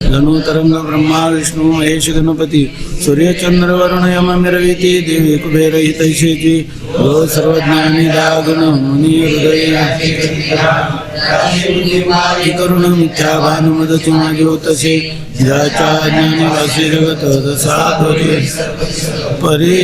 धनुतरंग ब्रह्मा विष्णू महेश गणपती सूर्यचंद्र वरुण M मिरविती देवी कुबेर हितैषेची व सर्वज्ञानी दागुण मुनी हृदय करुण मिथ्या भानुमदती ज्योतसे ज्याच्या ज्ञानी वासी जगत तसा परे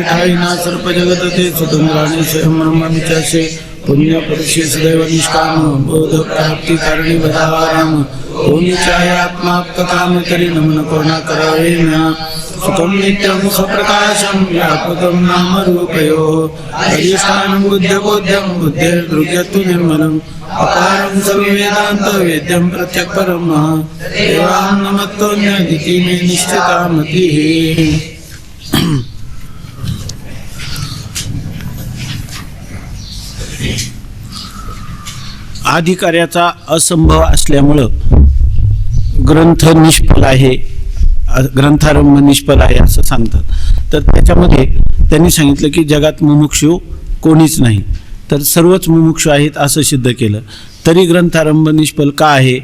ठाईना सर्प जगत ते स्वतंत्राने स्वयं ब्रह्मविचासे पुण्य पुरुषे सदैव निष्काम बोध प्राप्ती कारणी बधाराम ओनिचाय आत्माप्त काम तरी नमन कोणा करावे म्या सुखम नित्यम स्वप्रकाशम व्यापकम नाम रूपयो अधिष्ठानं बुद्ध्यबोध्यं बुद्धिर्दृग्यतु निर्मलम् अपारं सर्ववेदान्त वेद्यं प्रत्यक् परम देवां नमत्तोऽन्यदिति मे निश्चिता मतिः। अधिकार्याचा असंभव असल्यामुळं ग्रंथ निष्फल आहे, ग्रंथारंभ निष्फल आहे असं सांगतात। तर त्याच्यामध्ये त्यांनी सांगितलं की जगात मुमुक्षु कोणीच नाही, तर सर्वच मुमुक्षु आहेत असं सिद्ध केलं। तरी ग्रंथारंभ निष्फल का आहे?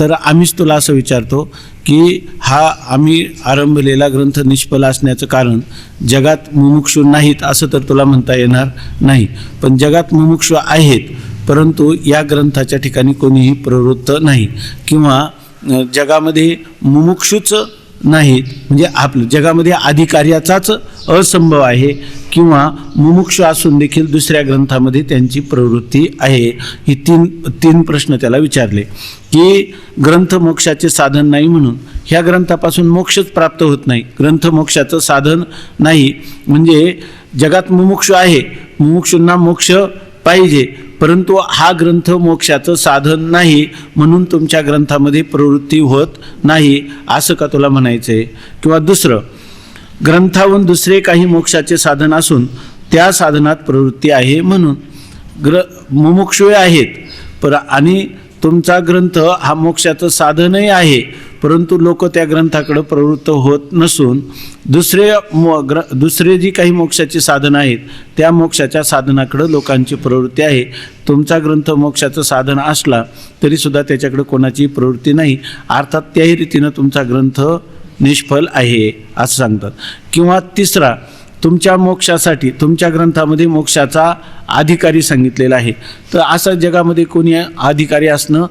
तर आम्हीच तुला असं विचारतो की हा आम्ही आरंभलेला ग्रंथ निष्फल असण्याचं कारण जगात मुमुक्षु नाहीत असं तर तुला म्हणता येणार नाही, पण जगात मुमुक्षु आहेत परंतु या ग्रंथाच्या ठिकाणी कोणीही प्रवृत्त नाही किंवा जगामध्ये मुमुक्षुच नाहीत, म्हणजे आपलं जगामध्ये अधिकार्याचाच असंभव आहे किंवा मुमुक्षु असून देखील दुसऱ्या ग्रंथामध्ये त्यांची प्रवृत्ती आहे। ही तीन प्रश्न त्याला विचारले की ग्रंथ मोक्षाचे साधन नाही म्हणून ह्या ग्रंथापासून मोक्षच प्राप्त होत नाही, ग्रंथ मोक्षाचं साधन नाही म्हणजे जगात मुमुक्षु आहे, मुमुक्षूंना मोक्ष पाहिजे परंतु हा ग्रंथ मोक्षाचं साधन नाही म्हणून तुमच्या ग्रंथामध्ये प्रवृत्ती होत नाही असं का तुला म्हणायचंय? किंवा दुसरं, ग्रंथाहून दुसरे काही मोक्षाचे साधन असून त्या साधनात प्रवृत्ती आहे म्हणून मुमुक्षु आहेत आणि तुमचा ग्रंथ हा मोक्षाचं साधनही आहे परंतु लोक त्या ग्रंथाकडे प्रवृत्त होत नसून दुसरे जी काही मोक्षाची साधन आहेत त्या मोक्षाच्या साधनाकडे लोकांची प्रवृत्ती आहे। तुमचा ग्रंथ मोक्षाचं साधन असला तरी सुद्धा त्याच्याकडे कोणाची प्रवृत्ती नाही, अर्थात त्याही रीतीनं तुमचा ग्रंथ निष्फल आहे असं सांगतात। किंवा तिसरा, तुमच्या मोक्षासाठी तुमच्या ग्रंथामध्ये मोक्षाचा अधिकारी सांगितलेला आहे, तर असं जगामध्ये कोणी अधिकारी असणं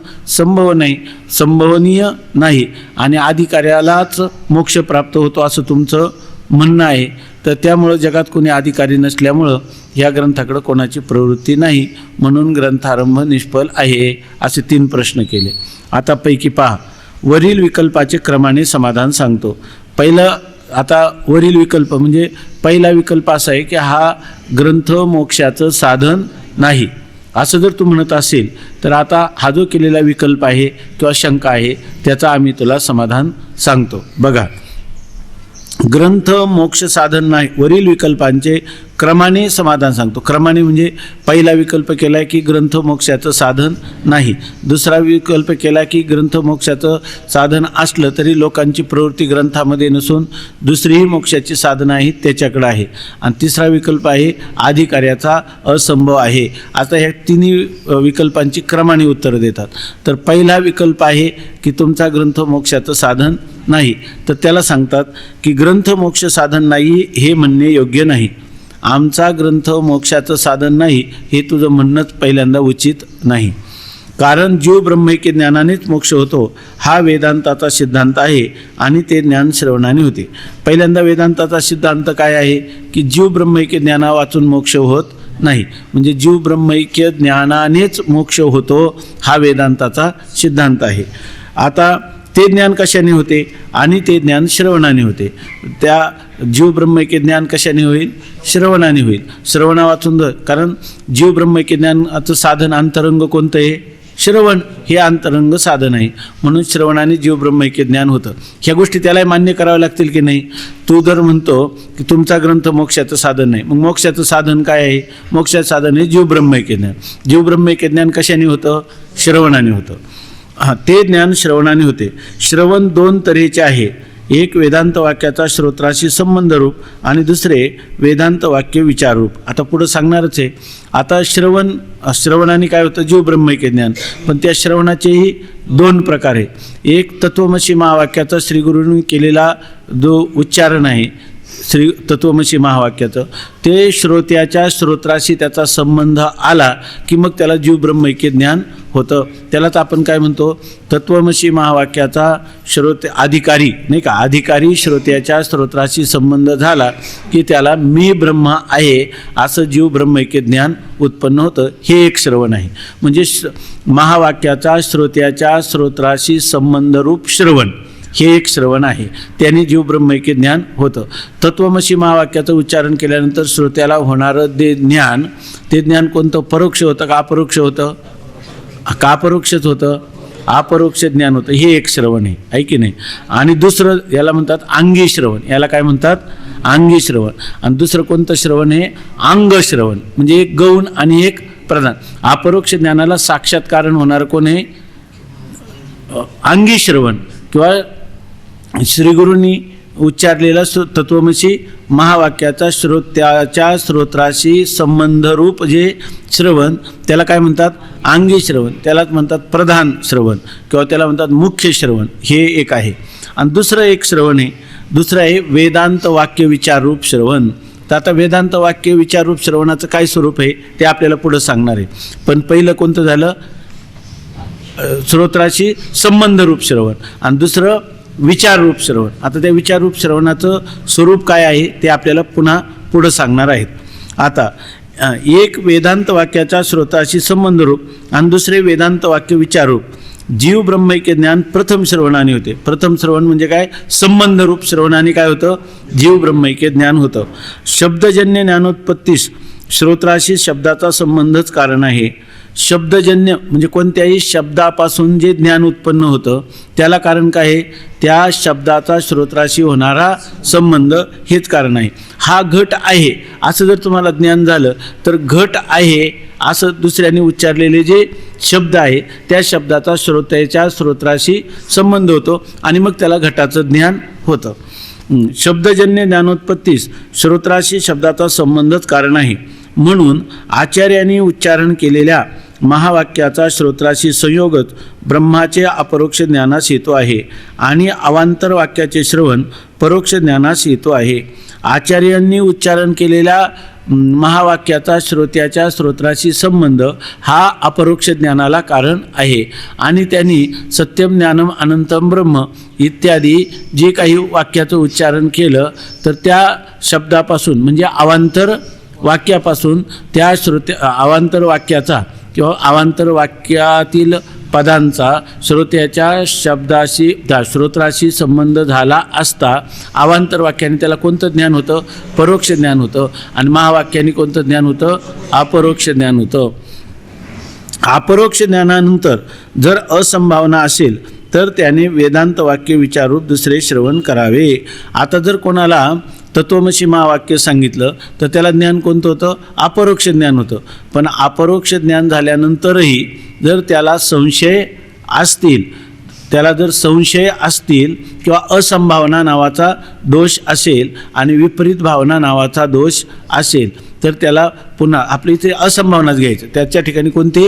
संभवनीय नाही आणि अधिकाऱ्यालाच मोक्ष प्राप्त होतो असं तुमचं म्हणणं आहे। तर त्यामुळं जगात कोणी अधिकारी नसल्यामुळं ह्या ग्रंथाकडे कोणाची प्रवृत्ती नाही म्हणून ग्रंथारंभ निष्फल आहे असे 3 प्रश्न केले। आता पैकी पहा, वरील विकल्पाचे क्रमाने समाधान सांगतो। पहिलं, आता वरील विकल्प म्हणजे पहिला विकल्प असा आहे की हा ग्रंथ मोक्षाचं साधन नाही असं जर तू म्हणत असेल तर आता हा जो केलेला विकल्प आहे किंवा शंका आहे त्याचा आम्ही तुला समाधान सांगतो। बघा, ग्रंथ मोक्ष साधन नाही, वरील विकल्पांचे क्रमाने समाधान सांगतो। क्रमाने म्हणजे पहिला विकल्प केला की ग्रंथ मोक्षाचं साधन नाही, दुसरा विकल्प केला की ग्रंथ मोक्षाचं साधन असलं तरी लोकांची प्रवृत्ती ग्रंथामध्ये नसून दुसरीही मोक्षाची साधनं आहेत त्याच्याकडे आहे, आणि तिसरा विकल्प आहे अधिकार्याचा असंभव आहे। आता ह्या तिन्ही विकल्पांची क्रमाने उत्तर देतात। तर पहिला विकल्प आहे की तुमचा ग्रंथ मोक्षाचं साधन नाही, तर त्याला सांगतात की ग्रंथ मोक्ष साधन नाही हे म्हणणे योग्य नाही, आमचा ग्रंथ मोक्षाचं साधन नाही हे तुझं म्हणणंच पहिल्यांदा उचित नाही, कारण जीव ब्रह्मैक्य ज्ञानानेच मोक्ष होतो हा वेदांताचा सिद्धांत आहे आणि ते ज्ञान श्रवणाने होते। पहिल्यांदा वेदांताचा सिद्धांत काय आहे की जीव ब्रह्मैक्य ज्ञाना वाचून मोक्ष होत नाही, म्हणजे जीव ब्रह्मैक्य ज्ञानानेच मोक्ष होतो हा वेदांताचा सिद्धांत आहे। आता ते ज्ञान कशाने होते आणि ते ज्ञान श्रवणाने होते, त्या जीव ब्रह्मैक्य ज्ञान कशाने होईल? श्रवणाने होईल। श्रवणा वाचून, कारण जीव ब्रह्मैक्य ज्ञानाचं साधन अंतरंग कोणतं आहे? श्रवण हे अंतरंग साधन आहे, म्हणून श्रवणाने जीव ब्रह्मैक्य ज्ञान होतं। ह्या गोष्टी त्याला मान्य कराव्या लागतील की नाही? तू जर म्हणतो की तुमचा ग्रंथ मोक्षाचं साधन नाही, मग मोक्षाचं साधन काय आहे? मोक्षाचं साधन आहे जीव ब्रह्मैक्य ज्ञान। जीव ब्रह्मैक्य ज्ञान कशाने होतं? श्रवणाने होतं। ते ज्ञान श्रवणाने होते। श्रवण 2 तऱ्हेचे आहे, एक वेदांत वाक्याचा श्रोत्राशी संबंध रूप आणि दुसरे वेदांत वाक्य विचार रूप. आता पुढं सांगणारच आहे. आता श्रवणाने काय होतं, जीव ब्रह्मैक्य ज्ञान. पण त्या श्रवणाचेही दोन प्रकार आहे. एक तत्वमसी महावाक्याचा श्रीगुरूंनी केलेला जो उच्चारण आहे श्री तत्वमसी महावाक्याचं, ते श्रोत्याच्या श्रोत्राशी त्याचा संबंध आला की मग त्याला जीव ब्रह्मैक्य ज्ञान होतं. त्यालाच आपण काय म्हणतो, तत्वमसी महावाक्याचा अधिकारी नाही का, अधिकारी श्रोत्याच्या श्रोत्राशी संबंध झाला की त्याला मी ब्रह्म आहे असं जीव ब्रह्मैक्य ज्ञान उत्पन्न होतं. हे एक श्रवण आहे. म्हणजे महावाक्याचा श्रोत्याच्या श्रोत्राशी संबंधरूप श्रवण हे एक श्रवण आहे. त्याने जीव ब्रह्मैक्य ज्ञान होतं. तत्वमसी महावाक्याचं उच्चारण केल्यानंतर श्रोत्याला होणारं ते ज्ञान कोणतं, परोक्ष होतं का अपरोक्ष होतं, का अपरोक्षच होतं, अपरोक्ष ज्ञान होतं. हे एक श्रवण आहे की नाही. आणि दुसरं याला म्हणतात अंगी श्रवण. याला काय म्हणतात, अंगी श्रवण. आणि दुसरं कोणतं श्रवण आहे, अंग श्रवण. म्हणजे एक गौण आणि एक प्रधान. अपरोक्ष ज्ञानाला साक्षात कारण होणार कोण आहे, अंगी श्रवण किंवा श्रीगुरूंनी उच्चारलेला तत्वमसी महावाक्याचा श्रोत्याच्या श्रोत्राशी संबंधरूप जे श्रवण त्याला काय म्हणतात, अंगी श्रवण. त्यालाच म्हणतात प्रधान श्रवण किंवा त्याला म्हणतात मुख्य श्रवण. हे एक आहे. आणि दुसरं एक श्रवण आहे, दुसरं आहे वेदांत वाक्य विचाररूप श्रवण. तर आता वेदांत वाक्य विचाररूप श्रवणाचं काय स्वरूप आहे ते आपल्याला पुढं सांगणार आहे. पण पहिलं कोणतं झालं, श्रोत्राशी संबंधरूप श्रवण. आणि दुसरं विचाररूप श्रवण. आता त्या विचाररूप श्रवणाचं स्वरूप काय आहे ते आपल्याला पुढं सांगणार आहेत. आता एक वेदांत वाक्याच्या श्रोताशी संबंधरूप आणि दुसरे वेदांत वाक्य विचाररूप जीव ब्रह्मैक्य ज्ञान प्रथम श्रवणाने होते. प्रथम श्रवण म्हणजे काय, संबंधरूप श्रवणाने काय होतं, जीव ब्रह्मैक्य ज्ञान होतं. शब्दजन्य ज्ञानोत्पत्तीस श्रोत्राशी शब्दाचा संबंधच कारण आहे. शब्दजन्य म्हणजे कोणत्याही शब्दापासून जे ज्ञान उत्पन्न होतं त्याला कारण काय आहे, त्या शब्दाचा श्रोत्राशी होणारा संबंध हेच कारण आहे. हा घट आहे असं जर तुम्हाला ज्ञान झालं तर घट आहे असं दुसऱ्याने उच्चारलेले जे शब्द आहे त्या शब्दाचा श्रोत्याच्या श्रोत्राशी संबंध होतो आणि मग त्याला घटाचं ज्ञान होतं. शब्दजन्य ज्ञानोत्पत्तीस श्रोत्राशी शब्दाचा संबंधच कारण आहे. म्हणून आचार्यांनी उच्चारण केलेल्या महावाक्याचा श्रोत्राशी संयोगच ब्रह्माचे अपरोक्ष ज्ञानास हेतू आहे आणि अवांतर वाक्याचे श्रवण परोक्ष ज्ञानास हेतू आहे. आचार्यांनी उच्चारण केलेल्या महावाक्याचा श्रोत्याच्या श्रोत्राशी संबंध हा अपरोक्ष ज्ञानाला कारण आहे आणि त्यांनी सत्यम ज्ञानम अनंतम ब्रह्म इत्यादी जे काही वाक्याचं उच्चारण केलं तर त्या शब्दापासून म्हणजे अवांतर वाक्यापासून त्या अवांतर वाक्याचा किंवा अवांतर वाक्यातील पदांचा श्रोत्याच्या शब्दाशी श्रोत्राशी संबंध झाला असता अवांतर वाक्याने त्याला कोणतं ज्ञान होतं, परोक्ष ज्ञान होतं. आणि महावाक्याने कोणतं ज्ञान होतं, अपरोक्ष ज्ञान होतं. अपरोक्ष ज्ञानानंतर जर असंभावना असेल तर त्याने वेदांत वाक्य विचारून दुसरे श्रवण करावे. आता जर कोणाला तत्वमसी महावाक्य सांगितलं तर त्याला ज्ञान कोणतं होतं, अपरोक्ष ज्ञान होतं. पण अपरोक्ष ज्ञान झाल्यानंतरही जर त्याला संशय असतील किंवा असंभावना नावाचा दोष असेल आणि विपरीत भावना नावाचा दोष असेल तर त्याला पुन्हा आपल्या इथे असंभावनाच घ्यायचं. त्याच्या ठिकाणी कोणती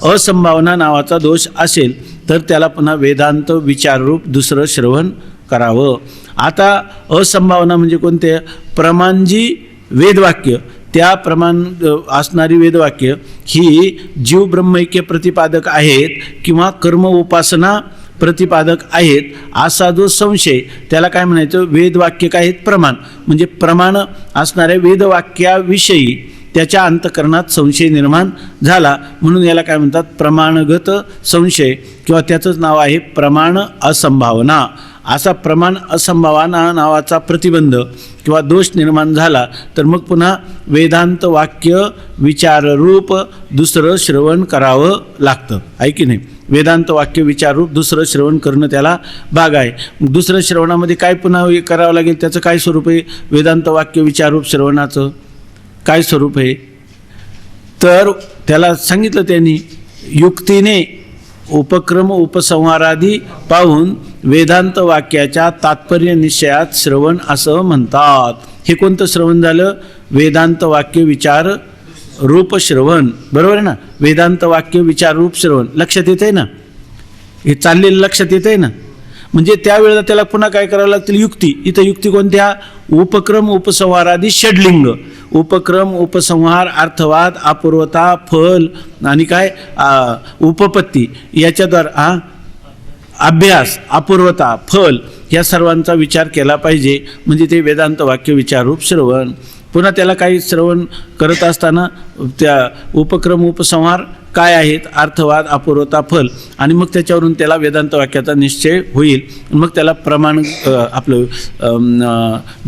असंभावना नावाचा दोष असेल तर त्याला पुन्हा वेदांत विचाररूप दुसरं श्रवण करावं. आता असंभावना म्हणजे कोणते, प्रमाण जी वेदवाक्य त्या प्रमाण असणारी वेदवाक्य ही जीव ब्रह्मैक्य प्रतिपादक आहेत किंवा कर्म उपासना प्रतिपादक आहेत असा जो संशय त्याला काय म्हणायचं, वेदवाक्य काय आहेत, प्रमाण. म्हणजे प्रमाण असणाऱ्या वेदवाक्याविषयी त्याच्या अंतःकरणात संशय निर्माण झाला म्हणून याला काय म्हणतात, प्रमाणगत संशय किंवा त्याचंच नाव आहे प्रमाण असंभावना. असा प्रमाण असंभावना नावाचा प्रतिबंध किंवा दोष निर्माण झाला तर मग पुन्हा वेदांत वाक्य विचाररूप दुसरं श्रवण करावं लागतं, आहे की नाही. वेदांत वाक्य विचाररूप दुसरं श्रवण करणं त्याला भाग आहे. दुसरं श्रवणामध्ये काय पुन्हा करावं लागेल, त्याचं काय स्वरूप आहे, वेदांत वाक्य विचाररूप श्रवणाचं काय स्वरूप आहे. तर त्याला सांगितलं त्यांनी, युक्तीने उपक्रम उपसंहारादी पाहून वेदांत वाक्याच्या तात्पर्य निश्चयात श्रवण असं म्हणतात. हे कोणतं श्रवण झालं? वेदांत वाक्य विचार रूप श्रवण. बरोबर आहे ना? वेदांत वाक्य विचार रूप श्रवण. लक्षात येत आहे ना? हे चाललेलं लक्षात येत आहे ना? म्हणजे त्यावेळेला त्याला पुन्हा काय करावं लागतील? युक्ती. इथं युक्ती कोणत्या? उपक्रम उपसंहारादी षडलिंग. उपक्रम उपसंहार अर्थवाद अपूर्वता फल आणि काय उपपत्ती याच्याद्वारा अभ्यास अपूर्वता फल या सर्वांचा विचार केला पाहिजे. म्हणजे ते वेदांत वाक्य विचारूप श्रवण. पुन्हा त्याला काही श्रवण करत असताना त्या उपक्रम उपसंहार काय आहेत? अर्थवाद अपूर्वता फल. आणि मग त्याच्यावरून त्याला वेदांत वाक्याचा निश्चय होईल. मग त्याला प्रमाण आपलं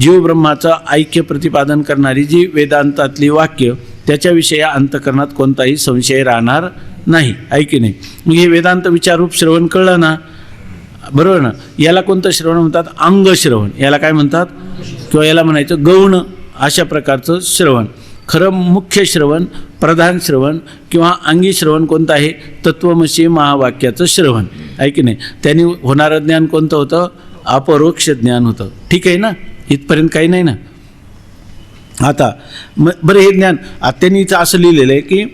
जीवब्रह्माचं ऐक्य प्रतिपादन करणारी जी वेदांतातली वाक्य त्याच्याविषयी अंतःकरणात कोणताही संशय राहणार नाही. आहे की नाही? मग हे वेदांत विचारूप श्रवण कळलं ना? बरोबर ना? याला कोणतं श्रवण म्हणतात? अंग श्रवण. याला काय म्हणतात? किंवा याला म्हणायचं गौण. अशा प्रकारचं श्रवण. खरं मुख्य श्रवण प्रधान श्रवण किंवा अंगी श्रवण कोणतं आहे? तत्वमसी महावाक्याचं श्रवण. आहे की नाही? त्यांनी होणारं ज्ञान कोणतं होतं? अपरोक्ष ज्ञान होतं. ठीक आहे ना? इथपर्यंत काही नाही ना? आता बरं हे ज्ञान त्यांनी इथं असं लिहिलेलं आहे की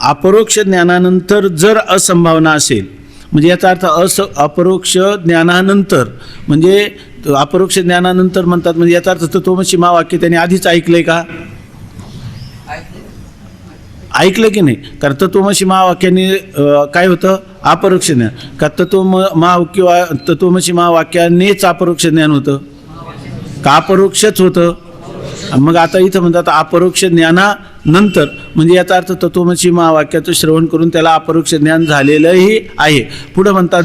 अपरोक्ष ज्ञानानंतर जर असंभावना असेल, म्हणजे याचा अर्थ अपरोक्ष ज्ञानानंतर म्हणजे अपरोक्ष ज्ञानानंतर म्हणतात म्हणजे याचा अर्थ तत्वमसी महावाक्य त्यांनी आधीच ऐकलंय का? ऐकलं की नाही? कारण तत्वमसी महावाक्याने काय होतं? अपरोक्ष ज्ञान. का तत्वमसी महावाक्यानेच अपरोक्ष ज्ञान होतं का अपरोक्षच होतं? मग आता इथं म्हणतात अपरोक्ष ज्ञानानंतर म्हणजे याचा अर्थ तत्वमसी महावाक्याचं श्रवण करून त्याला अपरोक्ष ज्ञान झालेलंही आहे. पुढं म्हणतात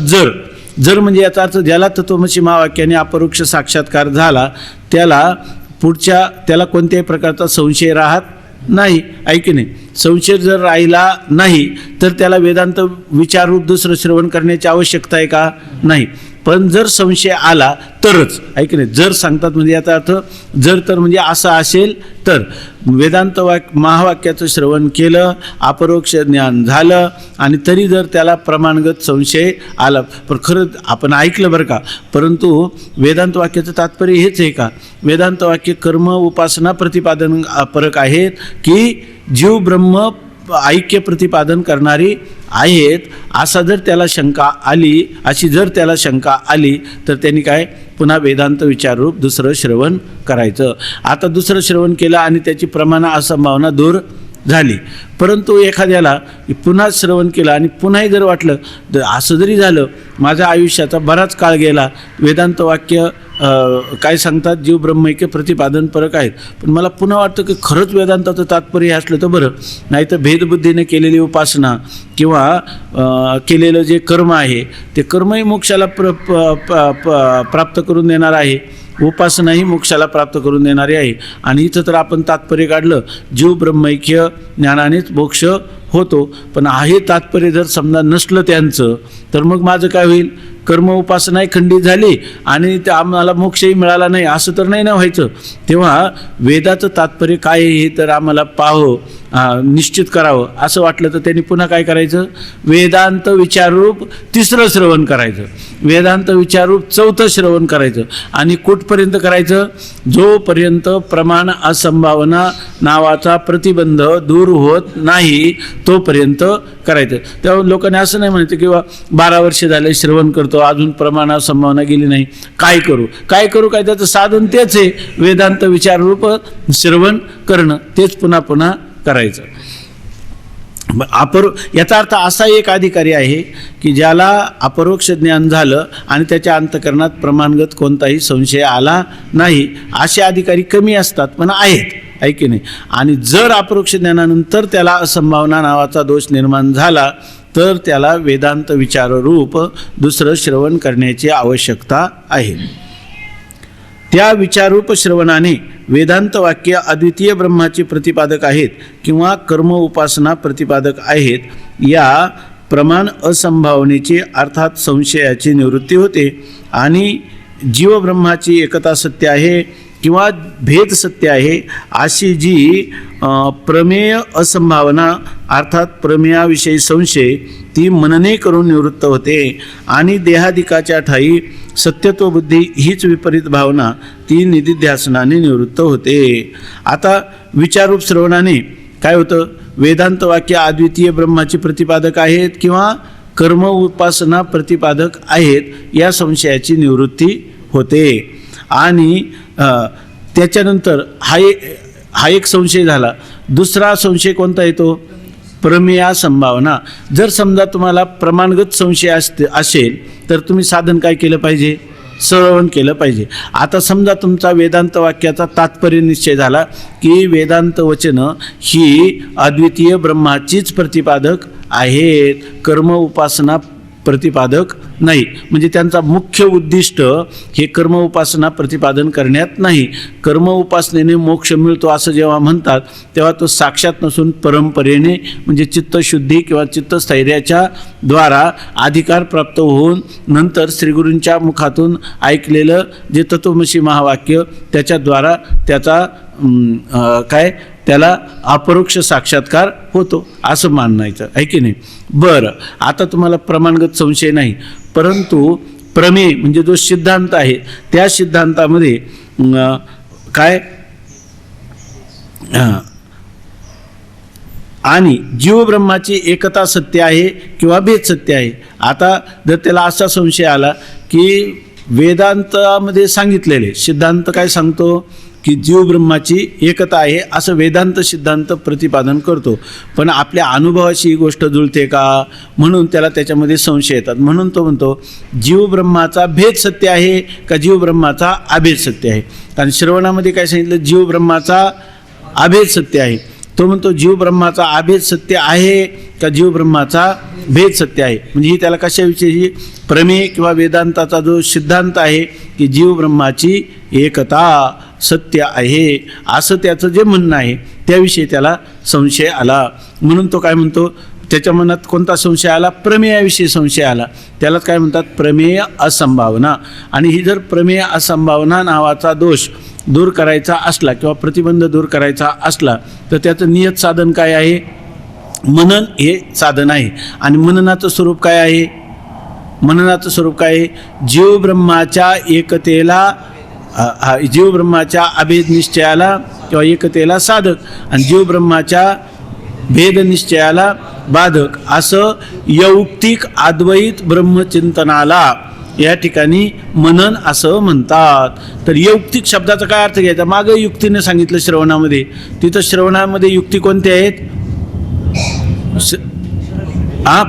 जर म्हणजे याचा अर्थ ज्याला तत्वमसी महावाक्याने अपरोक्ष साक्षात्कार झाला त्याला कोणत्याही प्रकारचा संशय राहत नाही. ऐकी नाही? संशय जर राहिला नाही तर त्याला वेदांत विचाररूप दुसरं श्रवण करण्याची आवश्यकता आहे का? नाही. पण जर संशय आला तरच. ऐक नाही? जर सांगतात म्हणजे याचा अर्थ जर तर म्हणजे असं असेल तर वेदांत महावाक्याचं श्रवण केलं अपरोक्ष ज्ञान झालं आणि तरी जर त्याला प्रमाणगत संशय आला पण खरं आपण ऐकलं बरं का, परंतु वेदांत वाक्याचं तात्पर्य हेच आहे का? वेदांत वाक्य कर्म उपासना प्रतिपादन परक आहेत की जीव ब्रह्म ऐक्य प्रतिपादन करणारी आहेत असा जर त्याला शंका आली अशी जर त्याला शंका आली तर त्यांनी काय पुन्हा वेदांत विचाररूप दुसरं श्रवण करायचं. आता दुसरं श्रवण केलं आणि त्याची प्रमाण असंभावना दूर झाली. परंतु एखाद्याला पुन्हा श्रवण केलं आणि पुन्हाही जर वाटलं तर असं जरी झालं माझ्या आयुष्याचा बराच काळ गेला वेदांत वाक्य काय सांगतात जीव ब्रह्मैक्य प्रतिपादन परक आहेत पण मला पुन्हा वाटतं की खरंच वेदांताचं तात्पर्य असलं तर बरं, नाही तर भेदबुद्धीने केलेली उपासना किंवा केलेलं जे कर्म आहे ते कर्मही मोक्षाला प्राप्त करून देणार आहे, उपासनाही मोक्षाला प्राप्त करून देणारी आहे. आणि इथं तर आपण तात्पर्य काढलं जीव ब्रह्मैक्य ज्ञानानेच मोक्ष होतो. पण हे तात्पर्य जर समजा नसलं त्यांचं तर मग माझं काय होईल? कर्म उपासनाही खंडित झाली आणि ते आम्हाला मोक्षही मिळाला नाही असं तर नाही ना व्हायचं. तेव्हा वेदाचं तात्पर्य काय आहे हे तर आम्हाला निश्चित करावं असं वाटलं तर त्यांनी पुन्हा काय करायचं? वेदांत विचाररूप तिसरं श्रवण करायचं, वेदांत विचाररूप चौथं श्रवण करायचं. आणि कुठपर्यंत करायचं? जोपर्यंत प्रमाण असंभावना नावाचा प्रतिबंध दूर होत नाही तोपर्यंत करायचं. तेव्हा लोकांनी असं नाही म्हणायचं किंवा 12 वर्ष झाले श्रवण करतो अजून प्रमाण संभावना गेली नाही, काय करू काय त्याचं साधन तेच आहे वेदांत विचाररूप श्रवण करणं, तेच पुन्हा पुन्हा करायचं. याचा अर्थ असा एक अधिकारी आहे की ज्याला अपरोक्ष ज्ञान झालं आणि त्याच्या अंतःकरणात प्रमाणगत कोणताही संशय आला नाही. असे अधिकारी कमी असतात पण आहेत, आहे की नाही? आणि जर अपरोक्ष ज्ञानानंतर त्याला असंभावना नावाचा दोष निर्माण झाला तर त्याला वेदांत विचाररूप दुसरं श्रवण करण्याची आवश्यकता आहे. त्या विचाररूप श्रवणाने वेदांत वाक्य अद्वितीय ब्रह्माचे प्रतिपादक आहेत किंवा कर्म उपासना प्रतिपादक आहेत या प्रमाण असंभावनेची अर्थात संशयाची निवृत्ती होते आणि जीवब्रह्माची एकता सत्य आहे किंवा भेद सत्य आहे अशी जी प्रमेय असंभावना अर्थात प्रमेयाविषयी संशय ती मनने करून निवृत्त होते आणि देहादिकाच्या ठाई सत्यत्व बुद्धी हीच विपरीत भावना ती निधिध्यासनाने निवृत्त होते. आता विचारूप श्रवणाने काय होतं, वेदांत वाक्य अद्वितीय ब्रह्माची प्रतिपादक आहेत किंवा कर्म उपासना प्रतिपादक आहेत या संशयाची निवृत्ती होते. आणि त्याच्यानंतर हा एक संशय झाला. दुसरा संशय कोणता येतो, प्रमेया संभावना. जर समजा तुम्हाला प्रमाणगत संशय असेल तर तुम्ही साधन काय केलं पाहिजे, श्रवण केलं पाहिजे. आता समजा तुमचा वेदांत वाक्याचा तात्पर्य निश्चय झाला की वेदांत वचनं ही अद्वितीय ब्रह्माचीच प्रतिपादक आहेत, कर्म उपासना प्रतिपादक नाही. म्हणजे त्यांचा मुख्य उद्दिष्ट हे कर्म उपासना प्रतिपादन करण्यात नाही. कर्म उपासनेने मोक्ष मिळतो असं जेव्हा म्हणतात तेव्हा तो साक्षात नसून परंपरेने म्हणजे चित्तशुद्धी किंवा चित्तस्थैर्याच्या द्वारा अधिकार प्राप्त होऊन नंतर श्रीगुरूंच्या मुखातून ऐकलेलं जे तत्वमसी महावाक्य त्याच्याद्वारा त्याचा त्याला अपरोक्ष साक्षात्कार होतो असं मानायचं आहे की नाही. बरं, आता तुम्हाला प्रमाणगत संशय नाही, परंतु प्रमेय म्हणजे जो सिद्धांत आहे त्या सिद्धांतामध्ये आणि जीवब्रह्माची एकता सत्य आहे किंवा भेद सत्य आहे. आता जर त्याला असा संशय आला की वेदांतामध्ये सांगितलेले सिद्धांत काय सांगतो की जीवब्रह्माची एकता आहे असं वेदांत सिद्धांत प्रतिपादन करतो, पण आपल्या अनुभवाशी ही गोष्ट जुळते का म्हणून त्याला त्याच्यामध्ये संशय येतात. म्हणून तो म्हणतो जीवब्रह्माचा भेद सत्य आहे का जीवब्रह्माचा अभेद सत्य आहे. कारण श्रवणामध्ये काय सांगितलं, जीवब्रह्माचा अभेद सत्य आहे. तो म्हणतो जीवब्रह्माचा अभेद सत्य आहे का जीवब्रह्माचा भेद सत्य आहे. म्हणजे ही त्याला कशाविषयी प्रमेय किंवा वेदांताचा जो सिद्धांत आहे की जीवब्रह्माची एकता सत्य आहे असं त्याचं जे म्हणणं आहे त्याविषयी त्याला संशय आला. म्हणून तो काय म्हणतो, त्याच्या मनात कोणता संशय आला, प्रमेयाविषयी संशय आला. त्यालाच काय म्हणतात प्रमेय असंभावना. आणि ही जर प्रमेय असंभावना नावाचा दोष दूर करायचा असला किंवा प्रतिबंध दूर करायचा असला तर त्याचं नियत साधन काय आहे, मनन हे साधन आहे. आणि मननाचं स्वरूप काय आहे, मननाचं स्वरूप काय आहे, जीवब्रह्माच्या एकतेला जीवब्रह्माच्या अभेद निश्चयाला किंवा एकतेला साधक आणि जीवब्रह्माच्या भेद निश्चयाला बाधक असं यौक्तिक अद्वैत ब्रह्मचिंतनाला या ठिकाणी मनन असं म्हणतात. तर यौक्तिक शब्दाचा काय अर्थ घ्यायचा, मागं युक्तीने सांगितलं श्रवणामध्ये, तिथं श्रवणामध्ये युक्ती कोणती आहेत,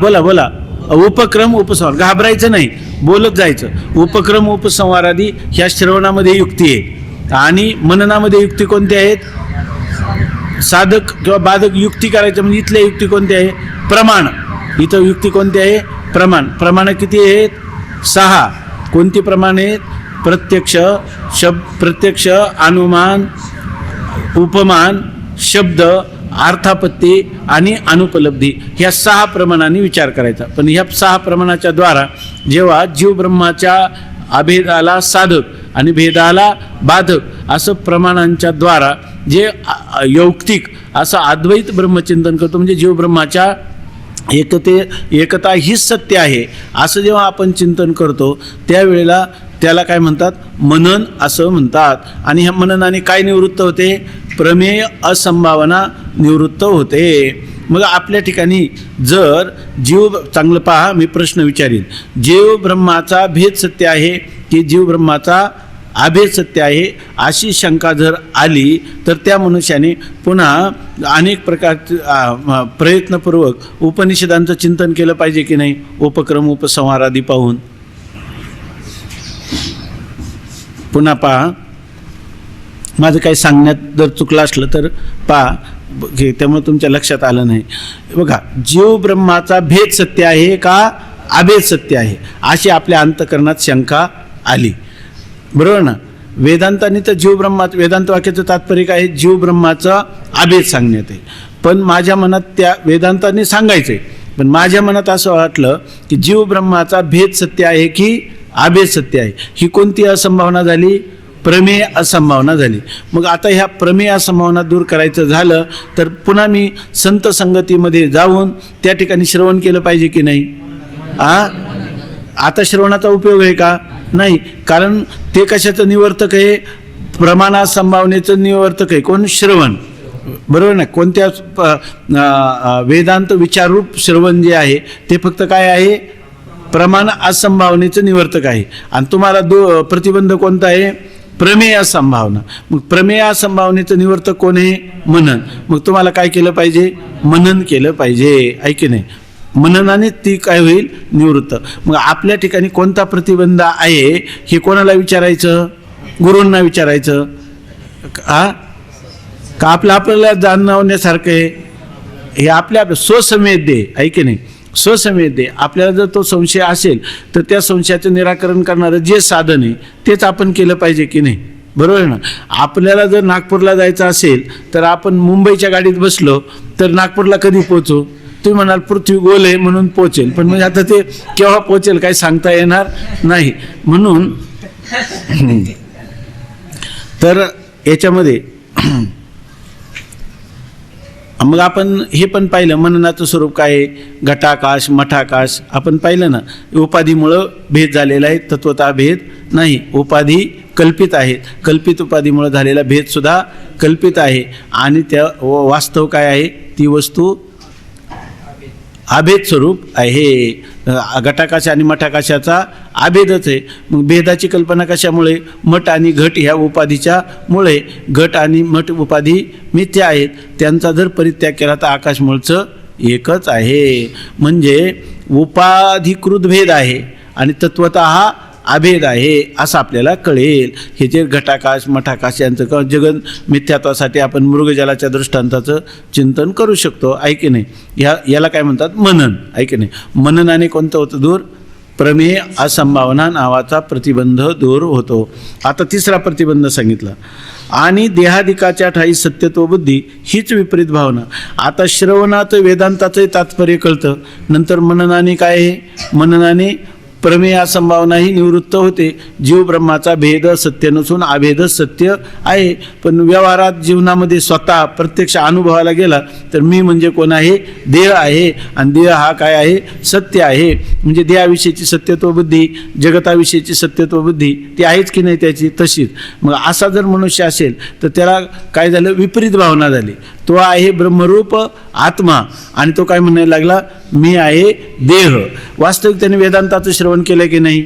बोला बोला, उपक्रम उपसंहार, घाबरायचं नाही, बोलत जायचं. उपक्रम उपसंहारादी ह्या श्रवणामध्ये युक्ती आहे. आणि मननामध्ये युक्ती कोणती आहेत, साधक किंवा बाधक युक्ती करायचं म्हणजे इथल्या युक्ती कोणती आहे, प्रमाण. इथं युक्ती कोणती आहे, प्रमाण. प्रमाण किती आहेत, 6. कोणती प्रमाण आहेत, प्रत्यक्ष, अनुमान, उपमान, शब्द, अर्थापत्ती आणि अनुपलब्धी ह्या 6 प्रमाणांनी विचार करायचा. पण ह्या 6 प्रमाणाच्या द्वारा जेव्हा जीवब्रह्माच्या अभेदाला साधक आणि भेदाला बाधक असं प्रमाणांच्या द्वारा जे यौक्तिक असं अद्वैत ब्रह्मचिंतन करतो म्हणजे जीवब्रह्माच्या एकता हीच सत्य आहे असं जेव्हा आपण चिंतन करतो त्यावेळेला त्याला काय म्हणतात, मनन असं म्हणतात. आणि ह्या मननाने काय निवृत्त होते, प्रमेय असंभावना निवृत्त होते. मग आपल्या ठिकाणी जर जीव, चांगलं पहा, मी प्रश्न विचारीन, जीव ब्रह्माचा भेद सत्य आहे की जीव ब्रह्माचा अभेद सत्य आहे अशी शंका जर आली तर त्या मनुष्याने पुन्हा अनेक प्रकारचे प्रयत्नपूर्वक उपनिषदांचं चिंतन केलं पाहिजे की नाही, उपक्रम उपसंहार आदी पाहून. पुन्हा पहा, माझं काही सांगण्यात जर चुकलं असलं तर पहा, त्यामुळे तुमच्या लक्षात आलं नाही. बघा, जीव ब्रह्माचा भेद सत्य आहे का अभेद सत्य आहे अशी आपल्या अंतःकरणात शंका आली, बरोबर ना. वेदांतांनी तर जीवब्रह्मा, वेदांत वाक्याचं तात्पर्य काय आहे, जीवब्रह्माचा अभेद सांगण्यात आहे. पण माझ्या मनात त्या वेदांतांनी सांगायचं आहे, पण माझ्या मनात असं वाटलं की जीवब्रह्माचा भेद सत्य आहे की अभेद सत्य आहे. ही कोणती असंभावना झाली, प्रमेय असंभावना झाली. मग आता ह्या प्रमेय असंभावना दूर करायचं झालं तर पुन्हा मी संत संगतीमध्ये जाऊन त्या ठिकाणी श्रवण केलं पाहिजे की नाही? आता श्रवणाचा उपयोग आहे का? नाही. कारण ते कशाचं निवर्तक आहे? प्रमाणा संभावनेचं निवर्तक आहे. कोण? श्रवण. बरोबर ना? कोणत्या वेदांत विचाररूप श्रवण जे आहे ते फक्त काय आहे? प्रमाण असंभावनेचं निवर्तक आहे. आणि तुम्हाला प्रतिबंध कोणता आहे? प्रमेय असंभावना. मग प्रमेय असंभावनेचं निवर्तक कोण आहे? मनन. मग तुम्हाला काय केलं पाहिजे? मनन केलं पाहिजे, आहे की नाही? मननाने ती काय होईल? निवृत्त. मग आपल्या ठिकाणी कोणता प्रतिबंध आहे हे कोणाला विचारायचं? गुरूंना विचारायचं. का आपल्याला जाणवण्यासारखं आहे? हे आपल्या स्वसंवेद्य आहे की नाही? स्वसंवेद्य. आपल्याला जर तो संशय असेल तर त्या संशयाचं निराकरण करणारं जे साधन आहे तेच आपण केलं पाहिजे की नाही? बरोबर आहे ना? आपल्याला जर नागपूरला जायचं असेल तर आपण मुंबईच्या गाडीत बसलो तर नागपूरला कधी पोहोचू? तुम्ही म्हणाल पृथ्वी गोल आहे म्हणून पोहोचेल, पण म्हणजे आता ते केव्हा पोहोचेल काही सांगता येणार नाही. म्हणून तर याच्यामध्ये मग आपण हे पण पाहिलं मननाचं स्वरूप काय आहे? घटाकाश मठाकाश आपण पाहिलं ना. उपाधीमुळं भेद झालेला आहे, तत्वतः भेद नाही. उपाधी कल्पित आहेत. कल्पित उपाधीमुळे झालेला भेद सुद्धा कल्पित आहे. आणि त्या वास्तव काय आहे? ती वस्तू अभेद स्वरूप आहे. घटाकाश आणि मठाकाशाचा अभेदच आहे. मग भेदाची कल्पना कशामुळे? मठ आणि घट ह्या उपाधीच्या मुळे. घट आणि मठ उपाधी मिथ्या आहेत. त्यांचा जर परित्याग केला तर आकाश मूळचं एकच आहे. म्हणजे उपाधिकृत भेद आहे आणि तत्वतः हा अभेद आहे असं आपल्याला कळेल. हे जे घटाकाश मठाकाश यांचं किंवा जगन मिथ्यात्वासाठी आपण मृगजलाच्या दृष्टांताचं चिंतन करू आहे की नाही? याला काय म्हणतात? मनन, आहे की नाही? मननाने कोणतं होतं दूर? प्रमेय असंभावना नावाचा प्रतिबंध दूर होतो. आता तिसरा प्रतिबंध सांगितला. आणि देहादिकाच्या ठाई सत्यत्व बुद्धी हीच विपरीत भावना. आता श्रवणाचं वेदांताचं तात्पर्य कळतं. नंतर मननाने काय आहे? मननाने प्रमेय असंभावना ही निवृत्त होते. जीव ब्रह्माचा भेद सत्य नसून अभेद सत्य आहे. पण व्यवहारात जीवनामध्ये स्वतः प्रत्यक्ष अनुभवाला गेला तर मी म्हणजे कोण आहे? देह आहे. आणि देह हा काय आहे? सत्य आहे. म्हणजे देहाविषयीची सत्यत्व बुद्धी, जगताविषयीची सत्यत्व बुद्धी ती आहेच की नाही त्याची? तशीच. मग असा जर मनुष्य असेल तर त्याला काय झालं? विपरीत भावना झाली. तो आहे ब्रह्मरूप आत्मा आणि तो काय म्हणायला लागला? मी आहे देह. वास्तविक त्याने वेदांताचं श्रवण केलं की नाही?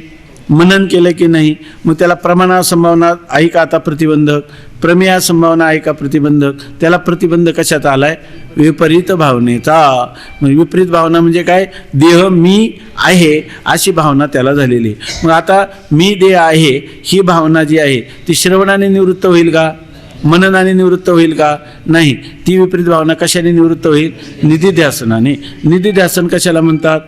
मनन केलं की नाही? मग त्याला प्रमाणा संभावना आहे का आता प्रतिबंधक? प्रमेया संभावना आहे का प्रतिबंधक? त्याला प्रतिबंध कशाचा आलाय? विपरीत भावनेचा. मग विपरीत भावना म्हणजे काय? देह मी आहे अशी भावना त्याला झालेली. मग आता मी देह आहे ही भावना जी आहे ती श्रवणाने निवृत्त होईल का? मननाने निवृत्त होईल का? नाही. ती विपरीत भावना कशाने निवृत्त होईल? निधिध्यासनाने. निधिध्यासन कशाला म्हणतात?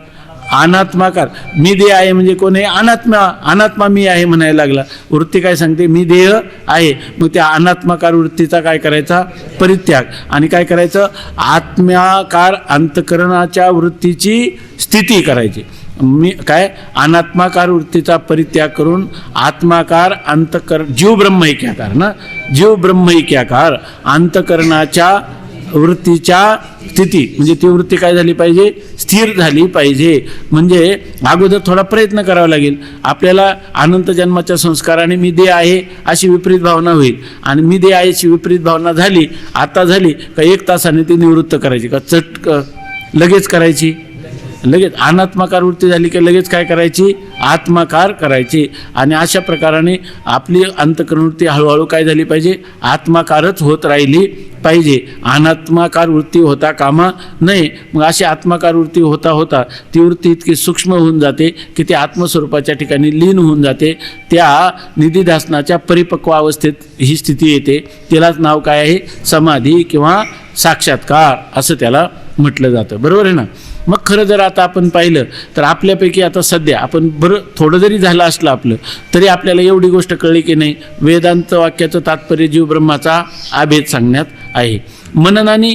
अनात्माकार. मी देह आहे म्हणजे कोण आहे? अनात्मा. अनात्मा मी आहे म्हणायला लागला. वृत्ती काय सांगते? मी देह आहे. मग त्या अनात्माकार वृत्तीचा काय करायचा? परित्याग. आणि काय करायचं? आत्म्याकार अंतकरणाच्या वृत्तीची स्थिती करायची. मी काय? अनात्माकार वृत्तीचा परित्याग करून आत्माकार अंतकरण जीव ब्रह्मैक्याकार ना. जीव ब्रह्मैक्याकार अंतकरणाच्या वृत्तीच्या स्थिती म्हणजे ती वृत्ती काय झाली पाहिजे? स्थिर झाली पाहिजे. म्हणजे अगोदर थोडा प्रयत्न करावा लागेल आपल्याला. अनंत जन्माच्या संस्काराने मी देह आहे अशी विपरीत भावना होईल. आणि मी देह आहे अशी विपरीत भावना झाली, आता झाली का 1 तासाने ती निवृत्त करायची का? लगेच करायची? लगेच. अनात्माकार वृत्ती झाली की लगेच काय करायची? आत्माकार करायची. आणि अशा प्रकाराने आपली अंतकरण वृत्ती हळूहळू काय झाली पाहिजे? आत्माकारच होत राहिली पाहिजे. अनात्माकार वृत्ती होता कामा नये. मग अशी आत्माकार वृत्ती होता होता ती वृत्ती इतकी सूक्ष्म होऊन जाते की ती आत्मस्वरूपाच्या ठिकाणी लीन होऊन जाते. त्या निधिध्यासनाच्या परिपक्व अवस्थेत ही स्थिती येते. तिलाच नाव काय आहे? समाधी किंवा साक्षात्कार असं त्याला म्हटलं जातं. बरोबर आहे ना? मग खरं जर आता आपण पाहिलं तर आपल्यापैकी आता सध्या आपण थोडं जरी झालं असलं आपलं तरी आपल्याला एवढी गोष्ट कळली की नाही? वेदांत वाक्याचं तात्पर्य जीव ब्रह्माचा अभेद सांगण्यात आहे. मननाने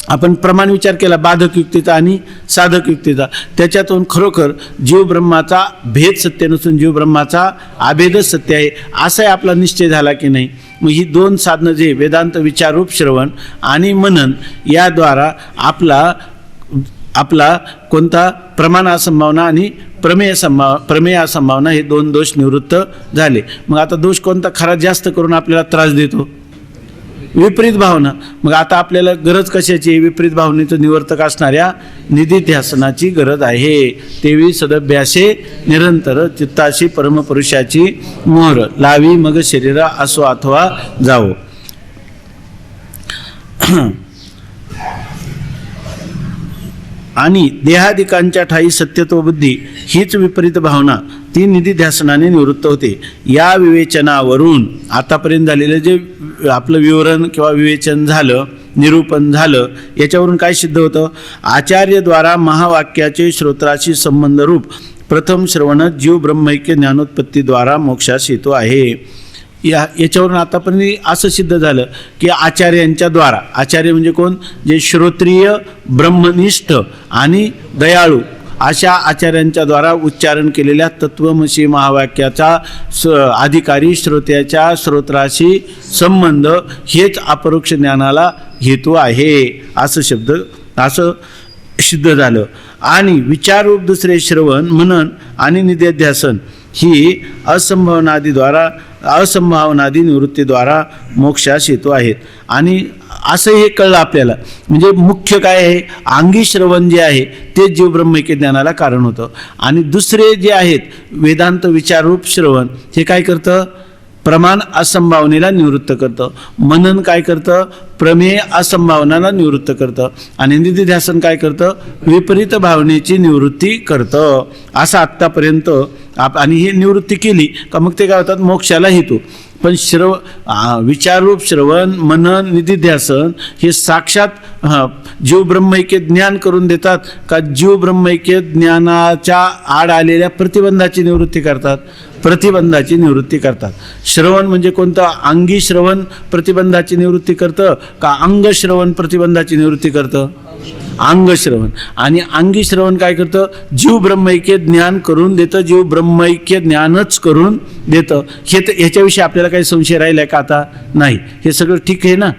आपण प्रमाण विचार केला बाधक युक्तीचा आणि साधक युक्तीचा, त्याच्यातून खरोखर जीव ब्रह्माचा भेद सत्य नसून जीव ब्रह्माचा अभेदच सत्य आहे असाही आपला निश्चय झाला की नाही. मग ही दोन साधनं जे वेदांत विचाररूप श्रवण आणि मनन याद्वारा आपला कोणता प्रमाण असंभावना आणि प्रमेय असंभावना हे दोन दोष निवृत्त झाले. मग आता दोष कोणता खरा जास्त करून आपल्याला त्रास देतो? विपरीत भावना. मग आता आपल्याला गरज कशाची? विपरीत भावनेचं निवर्तक असणाऱ्या निधिध्यासनाची गरज आहे. तेवी सदभ्यासे निरंतर चित्ताशी परमपुरुषाची मोहर लावी मग शरीरा असो अथवा जावो. आणि देहादिकांच्या ठाई सत्यत्व बुद्धी हीच विपरीत भावना ती निधिध्यासनाने निवृत्त होते. या विवेचनावरून आतापर्यंत झालेलं जे आपलं विवरण किंवा विवेचन झालं, निरूपण झालं, याच्यावरून काय सिद्ध होतं? आचार्यद्वारा महावाक्याचे श्रोत्राशी संबंध रूप प्रथम श्रवण जीव ब्रह्मैक्य ज्ञानोत्पत्तीद्वारा मोक्षास हेतू आहे. याच्यावरून आतापर्यंत असं सिद्ध झालं की आचार्यांच्या द्वारा, आचार्य म्हणजे कोण? जे श्रोत्रिय ब्रह्मनिष्ठ आणि दयाळू अशा आचार्यांच्या द्वारा उच्चारण केलेल्या तत्वमसी महावाक्याचा अधिकारी श्रोत्याच्या श्रोत्राशी संबंध हेच अपरोक्ष ज्ञानाला हेतू आहे असं सिद्ध झालं. आणि विचाररूप दुसरे श्रवण मनन आणि निधिध्यासन ही असंभावनादी निवृत्तीद्वारा मोक्षास हेतू आहेत. आणि असं हे कळलं आपल्याला, म्हणजे मुख्य काय आहे? अंगी श्रवण जे आहे ते जीव ब्रह्मैक्य ज्ञानाला कारण होतं. आणि दुसरे जे आहेत वेदांत विचाररूप श्रवण हे काय करतं? प्रमाण असंभावनेला निवृत्त करतं. मनन काय करतं? प्रमेय असंभावनाला निवृत्त करतं. आणि निधिध्यासन काय करतं? विपरीत भावनेची निवृत्ती करतं. असं आत्तापर्यंत आणि ही निवृत्ती केली का मग ते काय होतात? मोक्षाला हेतू. पण विचाररूप श्रवण मनन निधिध्यासन हे साक्षात जीव ब्रह्मैक्य ज्ञान करून देतात का जीव ब्रह्मैक्य ज्ञानाच्या आड आलेल्या प्रतिबंधाची निवृत्ती करतात? प्रतिबंधाची निवृत्ती करतात. श्रवण म्हणजे कोणतं? अंगी श्रवण प्रतिबंधाची निवृत्ती करतं का अंग श्रवण प्रतिबंधाची निवृत्ती करतं? अंग श्रवण. आणि अंगी श्रवण काय करतं? जीव ब्रह्मैक्य ज्ञान करून देतं, जीव ब्रह्मैक्य ज्ञानच करून देतं. ह्याच्याविषयी आपल्याला काही संशय राहिला का? आता नाही. हे सगळं ठीक आहे ना?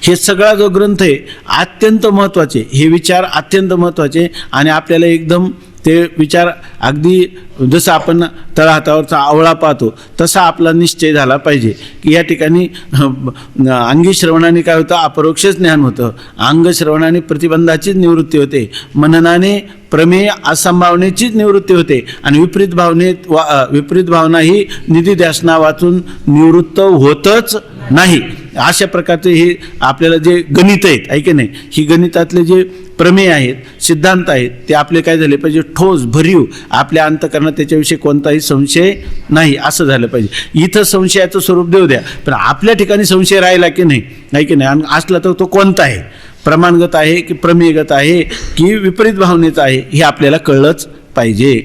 हे सगळा जो ग्रंथ आहे अत्यंत महत्त्वाचे, हे विचार अत्यंत महत्त्वाचे. आणि आपल्याला एकदम ते विचार अगदी जसं आपण तळहातावरचा आवळा पाहतो तसा आपला निश्चय झाला पाहिजे की या ठिकाणी अंगी श्रवणाने काय होतं? अपरोक्ष ज्ञान होतं. अंग श्रवणाने प्रतिबंधाचीच निवृत्ती होते, मननाने प्रमेय असंभावनेचीच निवृत्ती होते. आणि विपरीत भावना ही निधिध्यासना वाचून निवृत्त होतच नाही. अशा प्रकारचे हे आपल्याला जे गणित आहेत, आहे की नाही, ही गणितातले जे प्रमेय आहेत, सिद्धांत आहेत, ते आपले काय झाले पाहिजे? ठोस भरीव आपल्या अंतःकरणात त्याच्याविषयी कोणताही संशय नाही असं झालं पाहिजे. इथं संशयाचं स्वरूप देऊ द्या, पण आपल्या ठिकाणी संशय राहिला की नाही, आहे की नाही, आणि असला तर तो कोणता आहे? प्रमाणगत आहे की प्रमेयगत आहे की विपरीत भावनेचा आहे? हे आपल्याला कळलंच पाहिजे.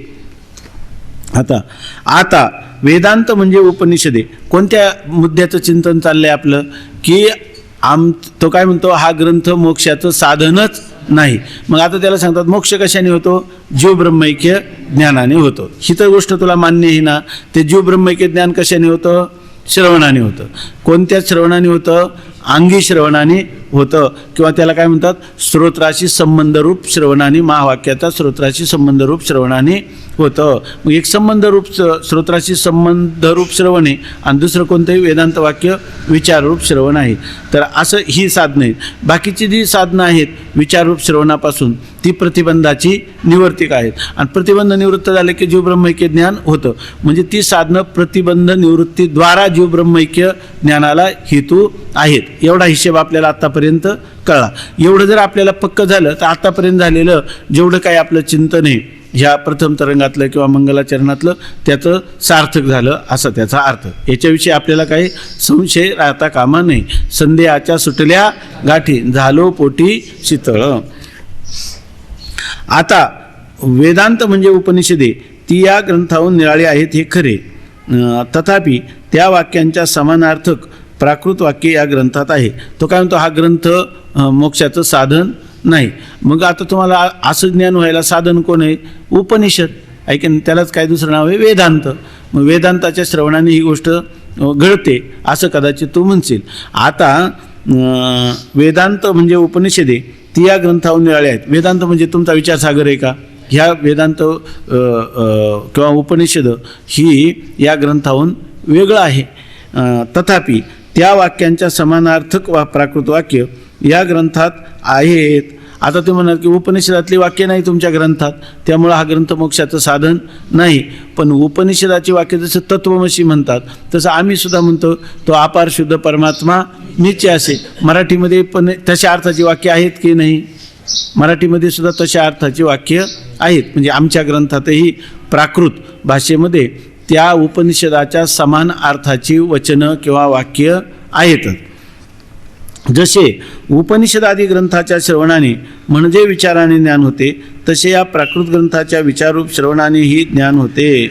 आता वेदांत म्हणजे उपनिषदे. कोणत्या मुद्द्याचं चिंतन चाललंय आपलं? की तो काय म्हणतो? हा ग्रंथ मोक्षाचं साधनच नाही. मग आता त्याला सांगतात मोक्ष कशाने होतो? जीव ब्रह्मैक्य ज्ञानाने होतो. ही तर गोष्ट तुला मान्य आहे ना? ते जीव ब्रह्मैक्य ज्ञान कशाने होतं? श्रवणाने होतं. कोणत्या श्रवणाने होतं? अंगी श्रवणाने होतं. किंवा त्याला काय म्हणतात? श्रोत्राशी संबंधरूप श्रवणाने, महावाक्याचा श्रोत्राशी संबंधरूप श्रवणाने होतं. मग एक संबंधरूप श्रोत्राशी संबंधरूप श्रवण आहे आणि दुसरं कोणतंही वेदांत वाक्य विचाररूप श्रवण आहे. तर असं ही साधनं आहेत. बाकीची जी साधनं आहेत विचाररूप श्रवणापासून ती प्रतिबंधाची निवर्तिक आहेत. आणि प्रतिबंध निवृत्त झाले की जीव ब्रह्मैक्य ज्ञान होतं. म्हणजे ती साधनं प्रतिबंध निवृत्तीद्वारा जीव ब्रह्मैक्य ज्ञानाला हेतू आहेत. एवढा हिशेब आपल्याला आत्तापर्यंत कळला. एवढं जर आपल्याला पक्कं झालं तर आत्तापर्यंत झालेलं जेवढं काही आपलं चिंतन आहे ह्या प्रथम तरंगातलं किंवा मंगलाचरणातलं त्याचं सार्थक झालं असा त्याचा अर्थ. याच्याविषयी आपल्याला काही संशय राहता कामा नाही. संदेहाच्या सुटल्या गाठी झालो पोटी शीतळ. आता वेदांत म्हणजे उपनिषदे ती या ग्रंथाहून निराळी आहेत हे खरे. तथापि त्या वाक्यांच्या समानार्थक प्राकृत वाक्य या ग्रंथात आहे. तो काय म्हणतो, हा ग्रंथ मोक्षाचं साधन नाही. मग आता तुम्हाला असं ज्ञान व्हायला साधन कोण आहे? उपनिषद. ऐकन त्यालाच काय दुसरं नाव आहे? वेदांत. मग वेदांताच्या श्रवणाने ही गोष्ट घडते असं कदाचित तू म्हणशील. आता वेदांत म्हणजे उपनिषद आहे, ती या ग्रंथाहून निराळे आहेत. वेदांत म्हणजे तुमचा विचारसागर आहे का? ह्या वेदांत किंवा उपनिषद ही या ग्रंथाहून वेगळं आहे. तथापि त्या वाक्यांच्या समानार्थक प्राकृत वाक्य या ग्रंथात आहेत. आता ते म्हणाल की उपनिषदातली वाक्य नाही तुमच्या ग्रंथात, त्यामुळं हा ग्रंथ मोक्षाचं साधन नाही. पण उपनिषदाची वाक्य जसं तत्वमसी म्हणतात तसं आम्ही सुद्धा म्हणतो तो अपार शुद्ध परमात्मा मीच असे. मराठीमध्ये पण तशा अर्थाची वाक्य आहेत की नाही? मराठीमध्ये सुद्धा तशा अर्थाची वाक्य आहेत. म्हणजे आमच्या ग्रंथातही प्राकृत भाषेमध्ये त्या उपनिषदाच्या समान अर्थाची वचनं किंवा वाक्य आहेत. जसे उपनिषदादी ग्रंथाच्या श्रवणाने म्हणजे विचाराने ज्ञान होते, तसे या प्राकृत ग्रंथाच्या विचारूप श्रवणानेही ज्ञान होते.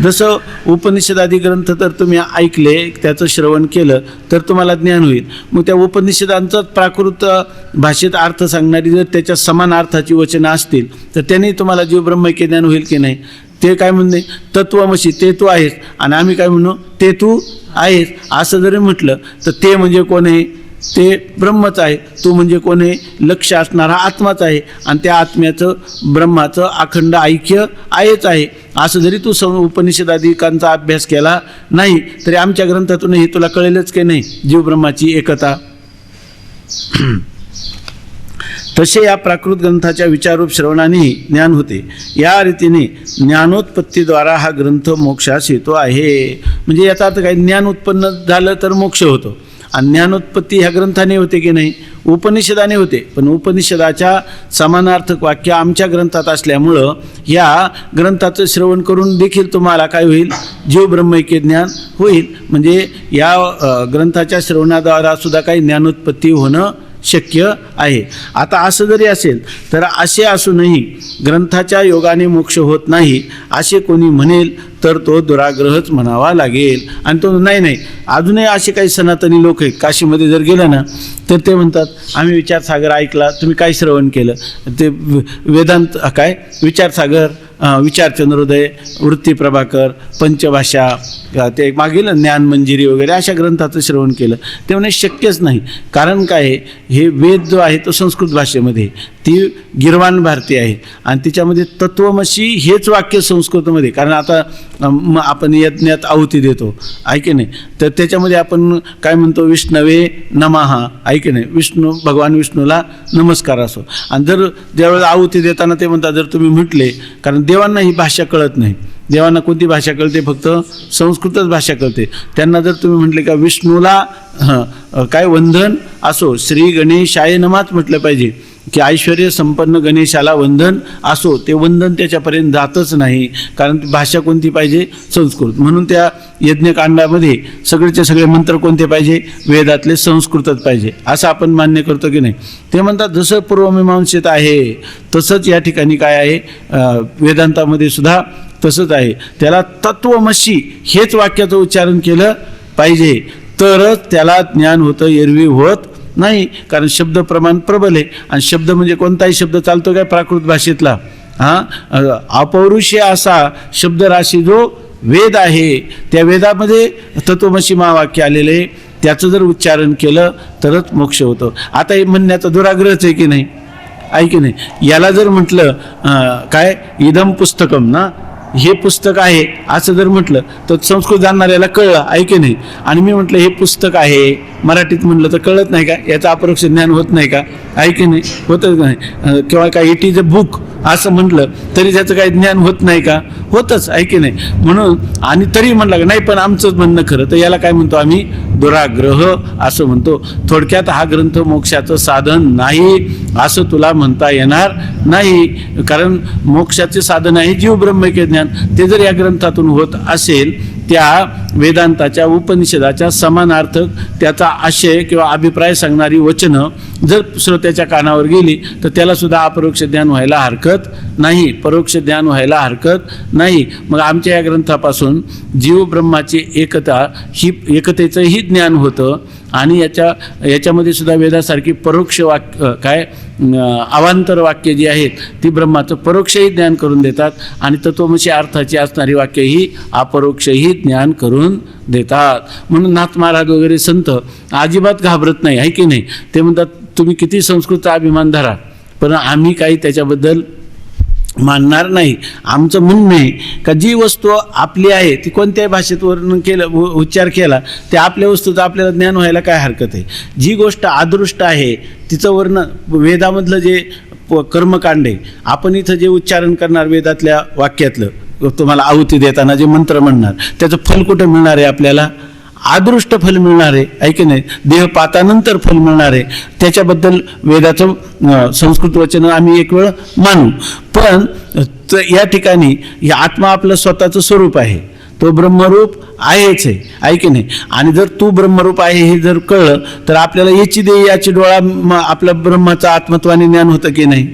जसं उपनिषदादी ग्रंथ तर तुम्ही ऐकले, त्याचं श्रवण केलं तर तुम्हाला ज्ञान होईल. मग त्या उपनिषदांचाच प्राकृत भाषेत अर्थ सांगणारी जर त्याच्या समान अर्थाची वचनं असतील तर त्यांनी तुम्हाला जीव ब्रह्मैक्य ज्ञान होईल की नाही? ते काय म्हणणे, तत्वमसी ते तू आहेस, आणि आम्ही काय म्हणू, ते तू आहेस. असं जरी म्हटलं तर ते म्हणजे कोण आहे? ते ब्रह्मच आहे. तू म्हणजे कोण आहे? लक्ष असणारा आत्माच आहे, आणि त्या आत्म्याचं ब्रह्माचं अखंड ऐक्य आहेच आहे. असं जरी तू उपनिषदादिकांचा अभ्यास केला नाही तरी आमच्या ग्रंथातूनही तुला कळेलच की नाही जीव ब्रह्माची एकता. तसे या प्राकृत ग्रंथाच्या विचारूप श्रवणानेही ज्ञान होते. या रीतीने ज्ञानोत्पत्तीद्वारा हा ग्रंथ मोक्षास येतो आहे. म्हणजे याचा अर्थ काय, ज्ञान उत्पन्न झालं तर मोक्ष होतो. आणि ज्ञानोत्पत्ती ह्या ग्रंथाने होते की नाही? उपनिषदाने होते. पण उपनिषदाच्या समानार्थक वाक्य आमच्या ग्रंथात असल्यामुळं या ग्रंथाचं श्रवण करून देखील तुम्हाला काय होईल? जीव ब्रह्मैक्य ज्ञान होईल. म्हणजे या ग्रंथाच्या श्रवणाद्वारा सुद्धा काही ज्ञानोत्पत्ती होणं शक्य आहे. आता असं जरी असेल तर असे असूनही ग्रंथाच्या योगाने मोक्ष होत नाही असे कोणी म्हणेल तर तो दुराग्रहच म्हणावा लागेल. आणि तो नाही अजूनही असे काही सनातनी लोक आहेत, काशीमध्ये जर गेलं ना तर ते म्हणतात आम्ही विचारसागर ऐकला, तुम्ही काय श्रवण केलं? ते वेदांत काय विचारसागर, विचारचंद्रोदय, वृत्ती प्रभाकर, पंचभाषा, ते मागील ज्ञानमंजिरी वगैरे अशा ग्रंथाचं श्रवण केलं. ते म्हणे शक्यच नाही. कारण काय, हे वेद जो आहे तो संस्कृत भाषेमध्ये, ती गिरवाण भारतीय आहे, आणि तिच्यामध्ये तत्वमसी हेच वाक्य संस्कृतमध्ये. कारण आता आपण यज्ञात आहुती देतो, ऐके नाही, तर त्याच्यामध्ये आपण काय म्हणतो, विष्णवे नमः, ऐके नाही, विष्णू भगवान विष्णूला नमस्कार असो. आणि जर ज्यावेळेस आहुती देताना ते म्हणतात जर तुम्ही म्हटले, कारण देवांना ही भाषा कळत नाही, देवांना कोणती भाषा कळते? फक्त संस्कृतच भाषा कळते. त्यांना जर तुम्ही म्हटले का विष्णूला काय वंदन असो, श्री गणेशाय नमःच म्हटलं पाहिजे, की ऐश्वर्य संपन्न गणेशाला वंदन असो, ते वंदन त्याच्यापर्यंत जातच नाही. कारण भाषा कोणती पाहिजे? संस्कृत. म्हणून त्या यज्ञकांडामध्ये सगळेचे सगळे मंत्र कोणते पाहिजे? वेदातले संस्कृतच पाहिजे, असं आपण मान्य करतो की नाही? ते म्हणतात जसं पूर्वमीमांसेत आहे तसंच या ठिकाणी काय आहे, वेदांतामध्ये सुद्धा तसंच आहे. त्याला तत्वमसी हेच वाक्याचं उच्चारण केलं पाहिजे तरच त्याला ज्ञान होतं, एरवी होत नाही. कारण शब्द प्रमाण प्रबल आहे, आणि शब्द म्हणजे कोणताही शब्द चालतो काय प्राकृत भाषेतला? अपौरुषीय असा शब्दराशी जो वेद आहे, त्या वेदामध्ये तत्वमसी महावाक्य आलेले आहे, त्याचं जर उच्चारण केलं तरच मोक्ष होतो. आता हे म्हणण्याचा दुराग्रहच आहे की नाही? आहे की नाही? याला जर म्हटलं काय इदम पुस्तकम ना, हे पुस्तक आहे असं जर म्हटलं तर संस्कृत जाणणाऱ्याला कळलं, ऐके नाही. आणि मी म्हटलं हे पुस्तक आहे, मराठीत म्हटलं तर कळत नाही का? याचं अपरोक्ष ज्ञान होत नाही का? ऐके नाही, होतच नाही. किंवा काय इट इज अ बुक असं म्हटलं तरी त्याचं काही ज्ञान होत नाही का? होतच, ऐके नाही. म्हणून आणि तरी म्हटलं का नाही पण आमचंच म्हणणं खरं, तर याला काय म्हणतो आम्ही? दुराग्रह असं म्हणतो. थोडक्यात हा ग्रंथ मोक्षाचं साधन नाही असं तुला म्हणता येणार नाही. कारण मोक्षाचे साधन आहे जीव ब्रह्मैक्य ज्ञान. ते जर या ग्रंथातून होत असेल, त्या वेदांताच्या उपनिषदाच्या समानार्थक त्याचा आशय किंवा अभिप्राय सांगणारी वचनं जर श्रोत्याच्या कानावर गेली तर त्याला सुद्धा अपरोक्ष ज्ञान व्हायला हरकत नाही, परोक्ष ज्ञान व्हायला हरकत नाही. मग आमच्या या ग्रंथापासून जीव ब्रह्माची एकता, ही एकतेचंही ज्ञान होतं, आणि याच्यामध्ये सुद्धा वेदासारखी परोक्ष वाक्य काय अवांतर वाक्य जी आहेत ती ब्रह्माचं परोक्षही ज्ञान करून देतात आणि तत्वमसी अर्थाची असणारी वाक्य ही अपरोक्षही ज्ञान करून देतात. म्हणून नाथ महाराज वगैरे संत अजिबात घाबरत नाही, आहे की नाही. ते म्हणतात तुम्ही किती संस्कृतचा अभिमान धरा, पण आम्ही काही त्याच्याबद्दल मानणार नाही. आमचं म्हणणं आहे का जी वस्तू आपली आहे ती कोणत्याही भाषेत वर्णन केलं उच्चार केला ते आपल्या वस्तूचं आपल्याला ज्ञान व्हायला काय हरकत आहे. जी गोष्ट अदृष्ट आहे तिचं वर्णन वेदामधलं जे कर्मकांड आहे, आपण इथं जे उच्चारण करणार वेदातल्या वाक्यातलं तुम्हाला आहुती देताना जे मंत्र म्हणणार त्याचं फल कुठं मिळणार आहे आपल्याला, अदृष्ट फल मिळणार आहे की नाही. देह पातानंतर फल मिळणार आहे. त्याच्याबद्दल वेदाचं संस्कृत वचन आम्ही एक वेळ मानू, पण या ठिकाणी हे आत्मा आपलं स्वतःचं स्वरूप आहे, तो ब्रह्मरूप आहेच आहे की नाही. आणि जर तू ब्रह्मरूप आहे हे जर कळलं तर आपल्याला याची दे याची डोळा आपलं ब्रह्माचं आत्मत्वाने ज्ञान होतं की नाही.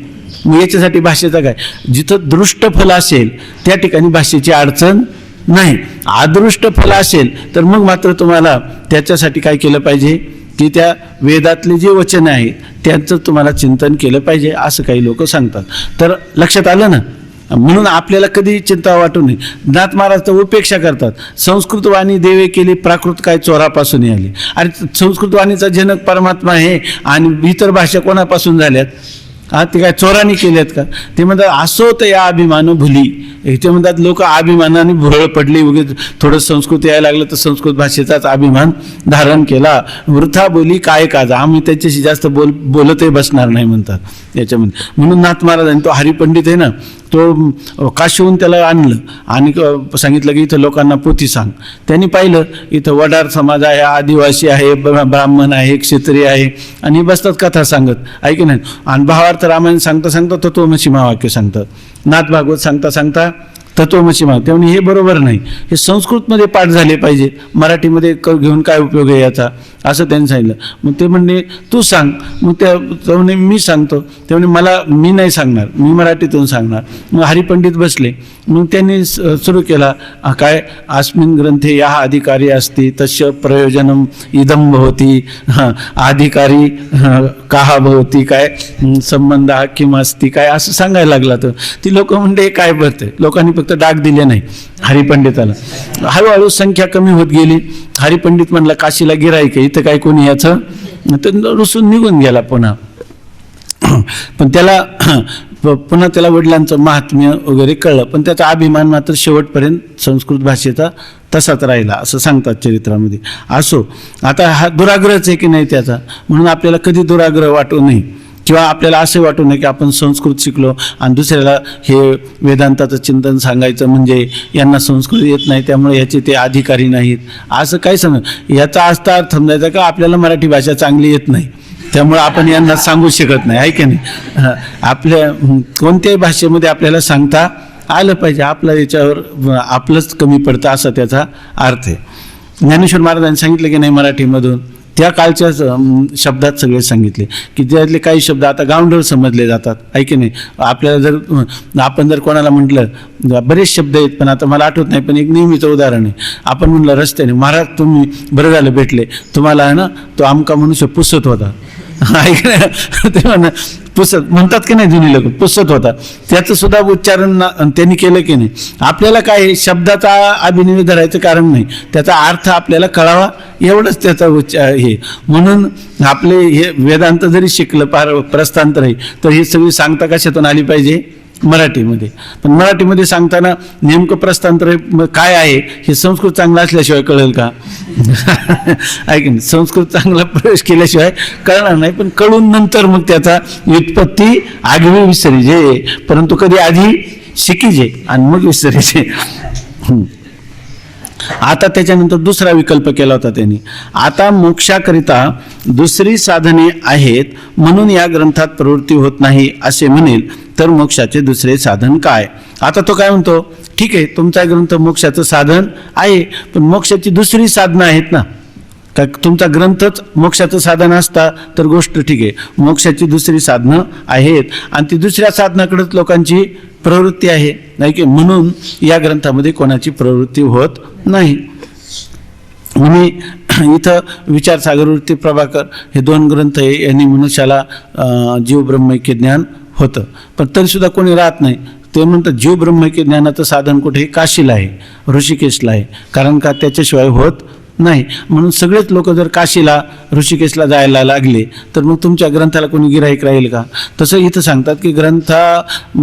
मग याच्यासाठी भाषेचं काय, जिथं दृष्ट फल असेल त्या ठिकाणी भाषेची अडचण नाही. अदृष्ट फल असेल तर मग मात्र तुम्हाला त्याच्यासाठी काय केलं पाहिजे की त्या वेदातले जे वचन आहे त्यांचं तुम्हाला चिंतन केलं पाहिजे, असं काही लोक सांगतात. तर लक्षात आलं ना. म्हणून आपल्याला कधी चिंता वाटू नये. नाथ महाराज तर उपेक्षा करतात. संस्कृत वाणी देवे केली प्राकृत काय चोरापासून आली. अरे संस्कृत वाणीचा जनक परमात्मा आहे आणि इतर भाषा कोणापासून झाल्यात, ते काय चोरांनी केल्यात का. ते म्हणतात असो तर या अभिमान भुली. ते म्हणतात लोक अभिमानाने भुरळ पडली, वगैरे थोडं संस्कृत यायला लागलं तर संस्कृत भाषेचाच अभिमान धारण केला. वृथा बोली काय काजा, आम्ही त्याच्याशी जास्त बोलतही बसणार नाही म्हणतात याच्यामध्ये. म्हणून नाथ महाराजांनी तो हरिपंडित आहे ना, तो काशीहून त्याला आणलं आणि सांगितलं की इथं लोकांना पोथी सांग. त्यांनी पाहिलं इथं वडार समाज आहे, आदिवासी आहे, ब्राह्मण आहे, क्षत्रिय आहे आणि बसतात कथा सांगत, आहे की नाही. आणि भावार्थ रामायण सांगता सांगता तत्वमसी महावाक्य सांगतात, नाथ भागवत सांगता सांगता तत्वमसी महावाक्य. त्यामुळे हे बरोबर नाही. हे संस्कृतमध्ये पाठ झाले पाहिजे, मराठीमध्ये घेऊन काय उपयोग आहे याचा, असं त्यांनी सांगितलं. मग ते म्हणणे तू सांग. मग त्या मी सांगतो. त्यामुळे मी नाही सांगणार, मी मराठीतून सांगणार. मग हरिपंडित बसले. मग त्यांनी सुरू केला काय अस्मिन् ग्रंथे या अधिकारी असती तस्य प्रयोजनम इदम भवती अधिकारी काहा भवती काय संबंध किंवा असती काय असं सांगायला लागला. तर ती लोक म्हणते काय भरते. लोकांनी फक्त डाग दिले नाही हरिपंडिताला. हळूहळू संख्या कमी होत गेली. हरिपंडित म्हणला काशीला गिराईक आहे, इथं काय कोणी याचं, तर रुसून निघून गेला पुन्हा. पण त्याला पुन्हा त्याला वडिलांचं महात्म्य वगैरे कळलं, पण त्याचा अभिमान मात्र शेवटपर्यंत संस्कृत भाषेचा तसाच राहिला असं सांगतात चरित्रामध्ये. असो, आता हा दुराग्रहच आहे की नाही त्याचा, म्हणून आपल्याला कधी दुराग्रह वाटू नये किंवा आपल्याला असं वाटू नये की आपण संस्कृत शिकलो आणि दुसऱ्याला हे वेदांताचं चिंतन सांगायचं म्हणजे यांना संस्कृत येत नाही त्यामुळे याचे ते अधिकारी नाहीत असं काही समज. याचा अर्थ समजायचा का आपल्याला मराठी भाषा चांगली येत नाही त्यामुळे आपण यांना सांगू शकत नाही, आहे की नाही. आपल्या कोणत्याही भाषेमध्ये आपल्याला सांगता आलं पाहिजे. आपलं याच्यावर आपलंच कमी पडतं असा त्याचा अर्थ आहे. ज्ञानेश्वर महाराजांनी सांगितलं की नाही मराठीमधून त्या काळच्या शब्दात सगळे सांगितले की त्यातले काही शब्द आता गावंढळ समजले जातात, आहे की नाही. आपल्याला जर आपण जर कोणाला म्हटलं बरेच शब्द आहेत पण आता मला आठवत नाही, पण एक नेहमीचं उदाहरण आहे. आपण म्हणलं रस्त्याने महाराज तुम्ही बरं झालं भेटले, तुम्हाला आहे ना तो आमका मनुष्य पुसत होता, ऐक ना ते म्हणा पुसत म्हणतात की नाही जुनी लोक, पुसत होता. त्याचं सुद्धा उच्चारण त्यांनी केलं की नाही. आपल्याला काय शब्दाचा अभिनय धरायचं कारण नाही, त्याचा अर्थ आपल्याला कळावा एवढंच त्याचा हे. म्हणून आपले हे वेदांत जरी शिकलं प्रस्थांतर आहे तर ही सगळी सांगता कशातून आली पाहिजे मराठीमध्ये. पण मराठीमध्ये सांगताना नेमकं प्रस्थांतर काय आहे हे संस्कृत चांगलं असल्याशिवाय कळेल का, ऐक नाही. संस्कृत चांगला प्रवेश केल्याशिवाय कळणार नाही, पण कळून नंतर मग त्याचा व्युत्पत्ती आगवी विसरीजे, परंतु कधी आधी शिकीजे आणि मग विसरीजे. आता त्याच्यानंतर दुसरा विकल्प केला होता त्यांनी. आता मोक्षाकरिता दुसरी साधने आहेत म्हणून या ग्रंथात प्रवृत्ती होत नाही असे म्हणेल तर मोक्षाचे दुसरे साधन काय. आता तो काय म्हणतो, ठीक आहे तुमचा ग्रंथ मोक्षाचं साधन आहे पण मोक्षाची दुसरी साधनं आहेत ना. का तुमचा ग्रंथच मोक्षाचं साधन असता तर गोष्ट ठीक आहे, मोक्षाची दुसरी साधनं आहेत आणि ती दुसऱ्या साधनाकडेच लोकांची प्रवृत्ती आहे, नाही की. म्हणून या ग्रंथामध्ये कोणाची प्रवृत्ती होत नाही. मी इथं विचारसागर वृत्ती प्रभाकर हे 2 ग्रंथ आहे, यांनी मनुष्याला जीव ब्रह्मैक्य ज्ञान होतं. पण तरीसुद्धा कोणी राहत नाही. ते म्हणतात जीव ब्रह्मैक्य ज्ञानाचं साधन कुठे? काशीला आहे, ऋषिकेशला आहे. कारण का? त्याच्याशिवाय होत नाही. म्हणून सगळेच लोक जर काशीला ऋषिकेशला जायला लागले तर मग तुमच्या ग्रंथाला कोणी गिऱ्हाईक राहील का? तसं इथं सांगतात की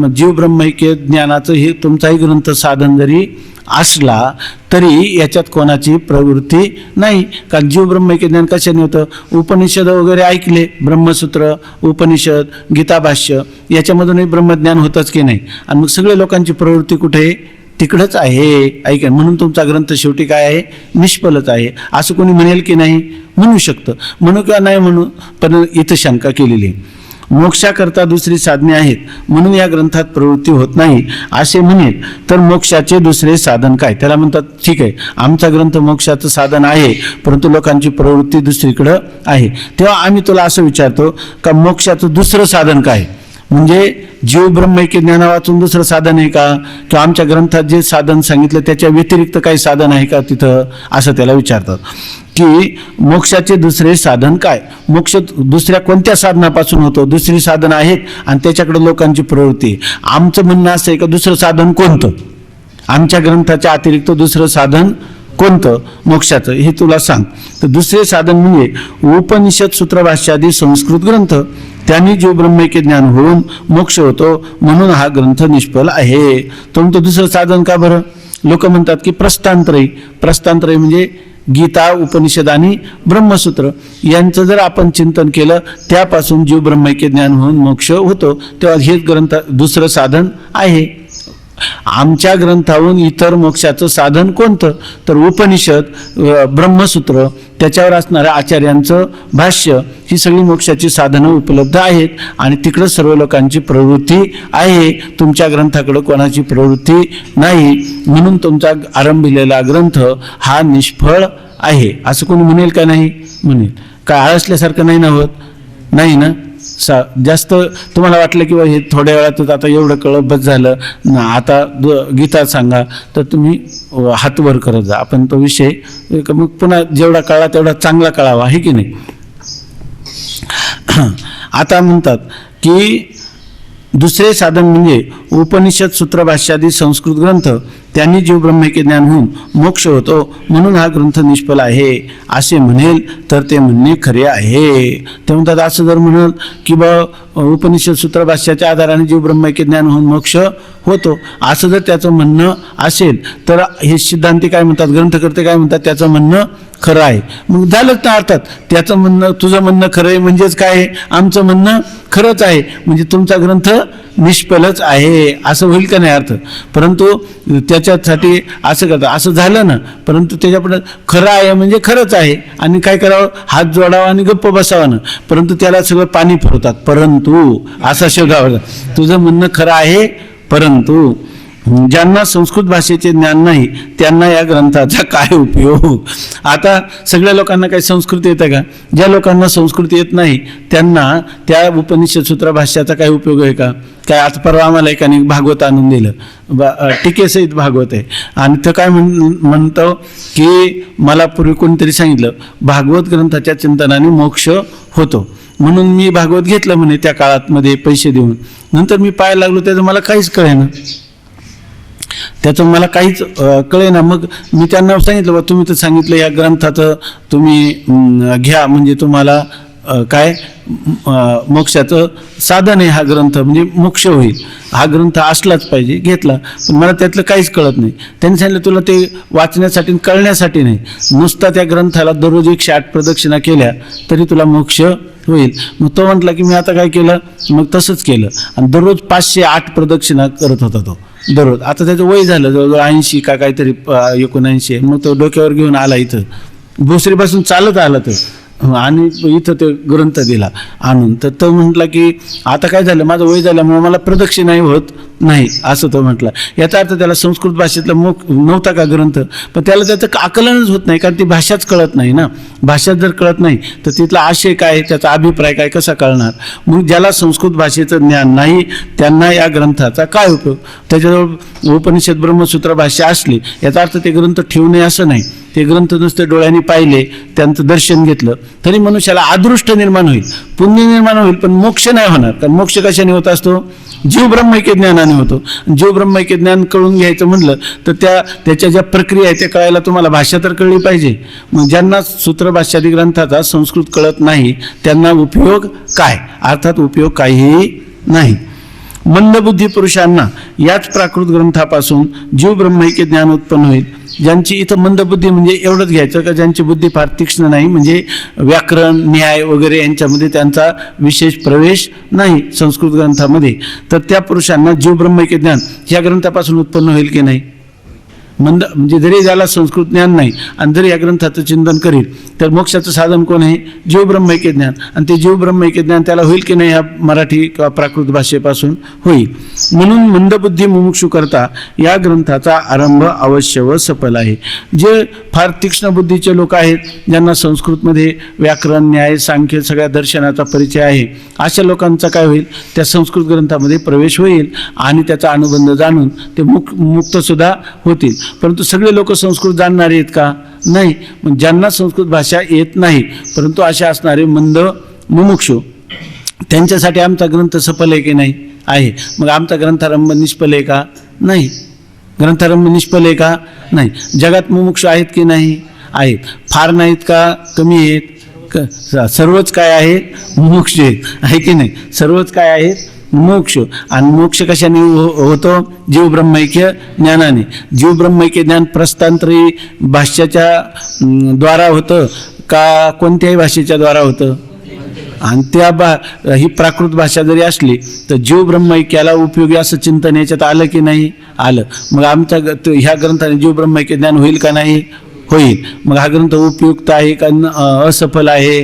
जीव ब्रह्मैक्य ज्ञानाचं हे तुमचाही ग्रंथ साधन जरी असला तरी याच्यात कोणाची प्रवृत्ती नाही. कारण जीव ब्रह्मैक्य ज्ञान कशाने होतं? उपनिषद वगैरे ऐकले, ब्रह्मसूत्र, उपनिषद, गीताभाष्य याच्यामधूनही ब्रह्मज्ञान होतंच की नाही. आणि मग सगळ्या लोकांची प्रवृत्ती कुठे? तिकडंच आहे. ऐका, म्हणून तुमचा ग्रंथ शेवटी काय आहे? निष्फलच आहे. असं कोणी म्हणेल की नाही? म्हणू शकतं. म्हणू किंवा नाही म्हणू, पण इथं शंका केलेली आहे. मोक्षाकरता दुसरी साधने आहेत म्हणून या ग्रंथात प्रवृत्ती होत नाही असे म्हणेल तर मोक्षाचे दुसरे साधन काय? त्याला म्हणतात ठीक आहे, आमचा ग्रंथ मोक्षाचं साधन आहे परंतु लोकांची प्रवृत्ती दुसरीकडं आहे. तेव्हा आम्ही तुला असं विचारतो का मोक्षाचं दुसरं साधन काय? म्हणजे जीव ब्रह्मैक्य ज्ञाना वाचून दुसरं साधन आहे का? किंवा आमच्या ग्रंथात जे साधन सांगितलं त्याच्या व्यतिरिक्त काही साधन आहे का तिथं? असं त्याला विचारतात की मोक्षाचे दुसरे साधन काय? मोक्ष दुसऱ्या कोणत्या साधनापासून होतो? दुसरी साधन आहेत आणि त्याच्याकडे लोकांची प्रवृत्ती. आमचं म्हणणं असं आहे का दुसरं साधन कोणतं? आमच्या ग्रंथाच्या अतिरिक्त दुसरं साधन कोणतं मोक्षाचं हे तुला सांग. तर दुसरे साधन म्हणजे उपनिषद, सूत्रभाष्यादी संस्कृत ग्रंथ, त्यांनी जीव ब्रह्मैक्य ज्ञान होऊन मोक्ष होतो म्हणून हा ग्रंथ निष्फल आहे. तुमचं दुसरं साधन का बरं? लोक म्हणतात की प्रस्थानत्रयी. प्रस्थानत्रयी म्हणजे गीता, उपनिषद आणि ब्रह्मसूत्र यांचं जर आपण चिंतन केलं त्यापासून जीव ब्रह्मैक्य ज्ञान होऊन मोक्ष होतो. तेव्हा हे ग्रंथ दुसरं साधन आहे. आमच्या ग्रंथावरून इतर मोक्षाचं साधन कोणतं? तर उपनिषद, ब्रह्मसूत्र, त्याच्यावर असणाऱ्या आचार्यांचं भाष्य, ही सगळी मोक्षाची साधनं उपलब्ध आहेत आणि तिकडं सर्व लोकांची प्रवृत्ती आहे. तुमच्या ग्रंथाकडं कोणाची प्रवृत्ती नाही म्हणून तुमचा आरंभिलेला ग्रंथ हा निष्फळ आहे. असं कोणी म्हणेल का? नाही म्हणेल. काय आळसल्यासारखं नाही ना होत? नाही ना. जास्त तुम्हाला वाटलं की हे थोड्या वेळातच आता एवढं कळलं बस झालं ना, आता गीता सांगा, तर तुम्ही हात वर करत जा. आपण तो विषय मग पुन्हा जेवढा कळला तेवढा चांगला कळावा, आहे की नाही. आता म्हणतात की दुसरे साधन म्हणजे उपनिषद, सूत्रभाष्यादी संस्कृत ग्रंथ, त्यांनी जीव ब्रह्मैक्य ज्ञान होऊन मोक्ष होतो म्हणून हा ग्रंथ निष्फल आहे असे म्हणेल तर ते म्हणणे खरे आहे. ते म्हणतात असं जर म्हणाल की बा उपनिषद, सूत्रभाष्याच्या आधाराने जीव ब्रह्मैक्य ज्ञान होऊन मोक्ष होतो असं जर त्याचं म्हणणं असेल तर हे सिद्धांती काय म्हणतात, ग्रंथकर्ते काय म्हणतात, त्याचं म्हणणं खरं आहे. मग झालंच ना. अर्थात त्याचं म्हणणं, तुझं म्हणणं खरं आहे म्हणजेच काय आहे? आमचं म्हणणं खरंच आहे म्हणजे तुमचा ग्रंथ निष्फलच आहे असं होईल का नाही अर्थ? परंतु त्याच्यासाठी असं करतात, असं झालं ना, परंतु त्याच्यापुढे खरं आहे म्हणजे खरंच आहे आणि काय करावं? हात जोडावा आणि गप्प बसावं ना. परंतु त्याला सगळं पाणी फिरवतात. परंतु असा शब्द आवडला. तुझं म्हणणं खरं आहे परंतु ज्यांना संस्कृत भाषेचे ज्ञान नाही त्यांना या ग्रंथाचा काय उपयोग? आता सगळ्या लोकांना काही संस्कृत येतं का? ज्या लोकांना संस्कृत येत नाही त्यांना त्या उपनिषद, सूत्र भाष्याचा काय उपयोग आहे का? काय आता परवा आम्हाला एकाने भागवत आणून दिलं, टीकेसहित भागवत आहे, आणि ते काय म्हणतो की मला पूर्वी कोणीतरी सांगितलं भागवत ग्रंथाच्या चिंतनाने मोक्ष होतो म्हणून मी भागवत घेतलं म्हणे त्या काळात मध्ये पैसे देऊन. नंतर मी पाहायला लागलो त्याचं मला काहीच कळेना, त्याचं मला काहीच कळेना. मग मी त्यांना सांगितलं बा तुम्ही तर सांगितलं या ग्रंथाचं तुम्ही घ्या म्हणजे तुम्हाला काय मोक्षाचं साधन आहे, हा ग्रंथ म्हणजे मोक्ष होईल, हा ग्रंथ असलाच पाहिजे. घेतला पण मला त्यातलं काहीच कळत नाही. त्यांनी सांगितलं तुला ते वाचण्यासाठी कळण्यासाठी नाही, नुसता त्या ग्रंथाला दररोज 108 प्रदक्षिणा केल्या तरी तुला मोक्ष होईल. मग तो म्हटला की मी आता काय केलं, मग तसंच केलं आणि दररोज 508 प्रदक्षिणा करत होता तो दररोज. आता त्याचं वय झालं जवळजवळ 80 का काहीतरी 79. मग तो डोक्यावर घेऊन आला, इथं भोसरीपासून चालत आला तो आणि इथं ते ग्रंथ दिला आणून. तर तो म्हटला की आता काय झालं, माझं वय झाल्यामुळे मला प्रदक्षिणाही होत नाही असं तो म्हटला. याचा अर्थ त्याला संस्कृत भाषेतला नव्हता का ग्रंथ, पण त्याला त्याचं आकलनच होत नाही कारण ती भाषाच कळत नाही ना. भाषाच जर कळत नाही तर तिथला आशय काय, त्याचा अभिप्राय काय, कसा कळणार? मग ज्याला संस्कृत भाषेचं ज्ञान नाही त्यांना या ग्रंथाचा काय उपयोग? त्याच्याजवळ उपनिषद, ब्रह्मसूत्र भाषा असली याचा अर्थ ते ग्रंथ ठेवू नये असं नाही. ते ग्रंथ नुसते डोळ्यांनी पाहिले, त्यांचं दर्शन घेतलं तरी मनुष्याला अदृष्ट निर्माण होईल, पुण्य निर्माण होईल, पण मोक्ष नाही होणार. कारण मोक्ष कशाने होत असतो? जीव ब्रह्मैक्य ज्ञानाने होतो. जीव ब्रह्मैक्य ज्ञान कळून घ्यायचं म्हटलं तर त्याच्या ज्या प्रक्रिया आहे त्या कळायला तुम्हाला भाषा तर कळली पाहिजे. मग ज्यांना सूत्रभाष्यादी ग्रंथाचा संस्कृत कळत नाही त्यांना उपयोग काय? अर्थात उपयोग काहीही नाही. मंदबुद्धी पुरुषांना याच प्राकृत ग्रंथापासून जीव ब्रह्मैक्य ज्ञान उत्पन्न होईल. ज्यांची इथं मंदबुद्धी म्हणजे एवढंच घ्यायचं का ज्यांची बुद्धी फार तीक्ष्ण नाही, म्हणजे व्याकरण न्याय वगैरे यांच्यामध्ये त्यांचा विशेष प्रवेश नाही संस्कृत ग्रंथामध्ये, तर त्या पुरुषांना जीव ब्रह्मैक्य ज्ञान ह्या ग्रंथापासून उत्पन्न होईल की नाही? म्हणजे जरी ज्याला संस्कृत ज्ञान नाही आणि जरी या ग्रंथाचं चिंतन करील तर मोक्षाचं साधन कोण आहे? जीव ब्रह्मैक्य ज्ञान. आणि ते जीव ब्रह्मैक्य ज्ञान त्याला होईल की नाही? ह्या मराठी किंवा प्राकृत भाषेपासून होईल. म्हणून मंदबुद्धी मुमुक्षू करता या ग्रंथाचा आरंभ अवश्य व सफल आहे. जे फार तीक्ष्ण बुद्धीचे लोक आहेत, ज्यांना संस्कृतमध्ये व्याकरण न्याय सांख्य सगळ्या दर्शनाचा परिचय आहे, अशा लोकांचा काय होईल? त्या संस्कृत ग्रंथामध्ये प्रवेश होईल आणि त्याचा अनुबंध जाणून ते मुक्त सुद्धा होतील. परंतु सगळे लोक संस्कृत जाणणारे आहेत का? नाही. मग ज्यांना संस्कृत भाषा येत नाही परंतु असे असणारे मंद मुमुक्षु, त्यांच्यासाठी आमचा ग्रंथ सफल आहे की नाही? आहे. मग आमचा ग्रंथारंभ निष्फल आहे का? नाही. ग्रंथारंभ निष्फल आहे का? नाही. जगात मुमुक्षु आहेत की नाही? आहेत. फार नाहीत का? कमी आहेत? सर्वच काय आहेत? मुमुक्ष आहेत. आहे की नाही? सर्वच काय आहेत? मोक्ष. आणि मोक्ष कशाने होतो? जीव ब्रह्मैक्य ज्ञानाने. जीव ब्रह्मैक्य ज्ञान प्रस्तांतरी भाष्याच्या द्वारा होतं का कोणत्याही भाषेच्या द्वारा होतं? आणि त्या ही प्राकृत भाषा जरी असली तर जीव ब्रह्मैक्याला उपयोगी असं चिंतन याच्यात आलं की नाही? आलं. मग आमच्या ह्या ग्रंथाने जीव ब्रह्मैक्य ज्ञान होईल का नाही? होईल. मग हा ग्रंथ उपयुक्त आहे का असफल आहे?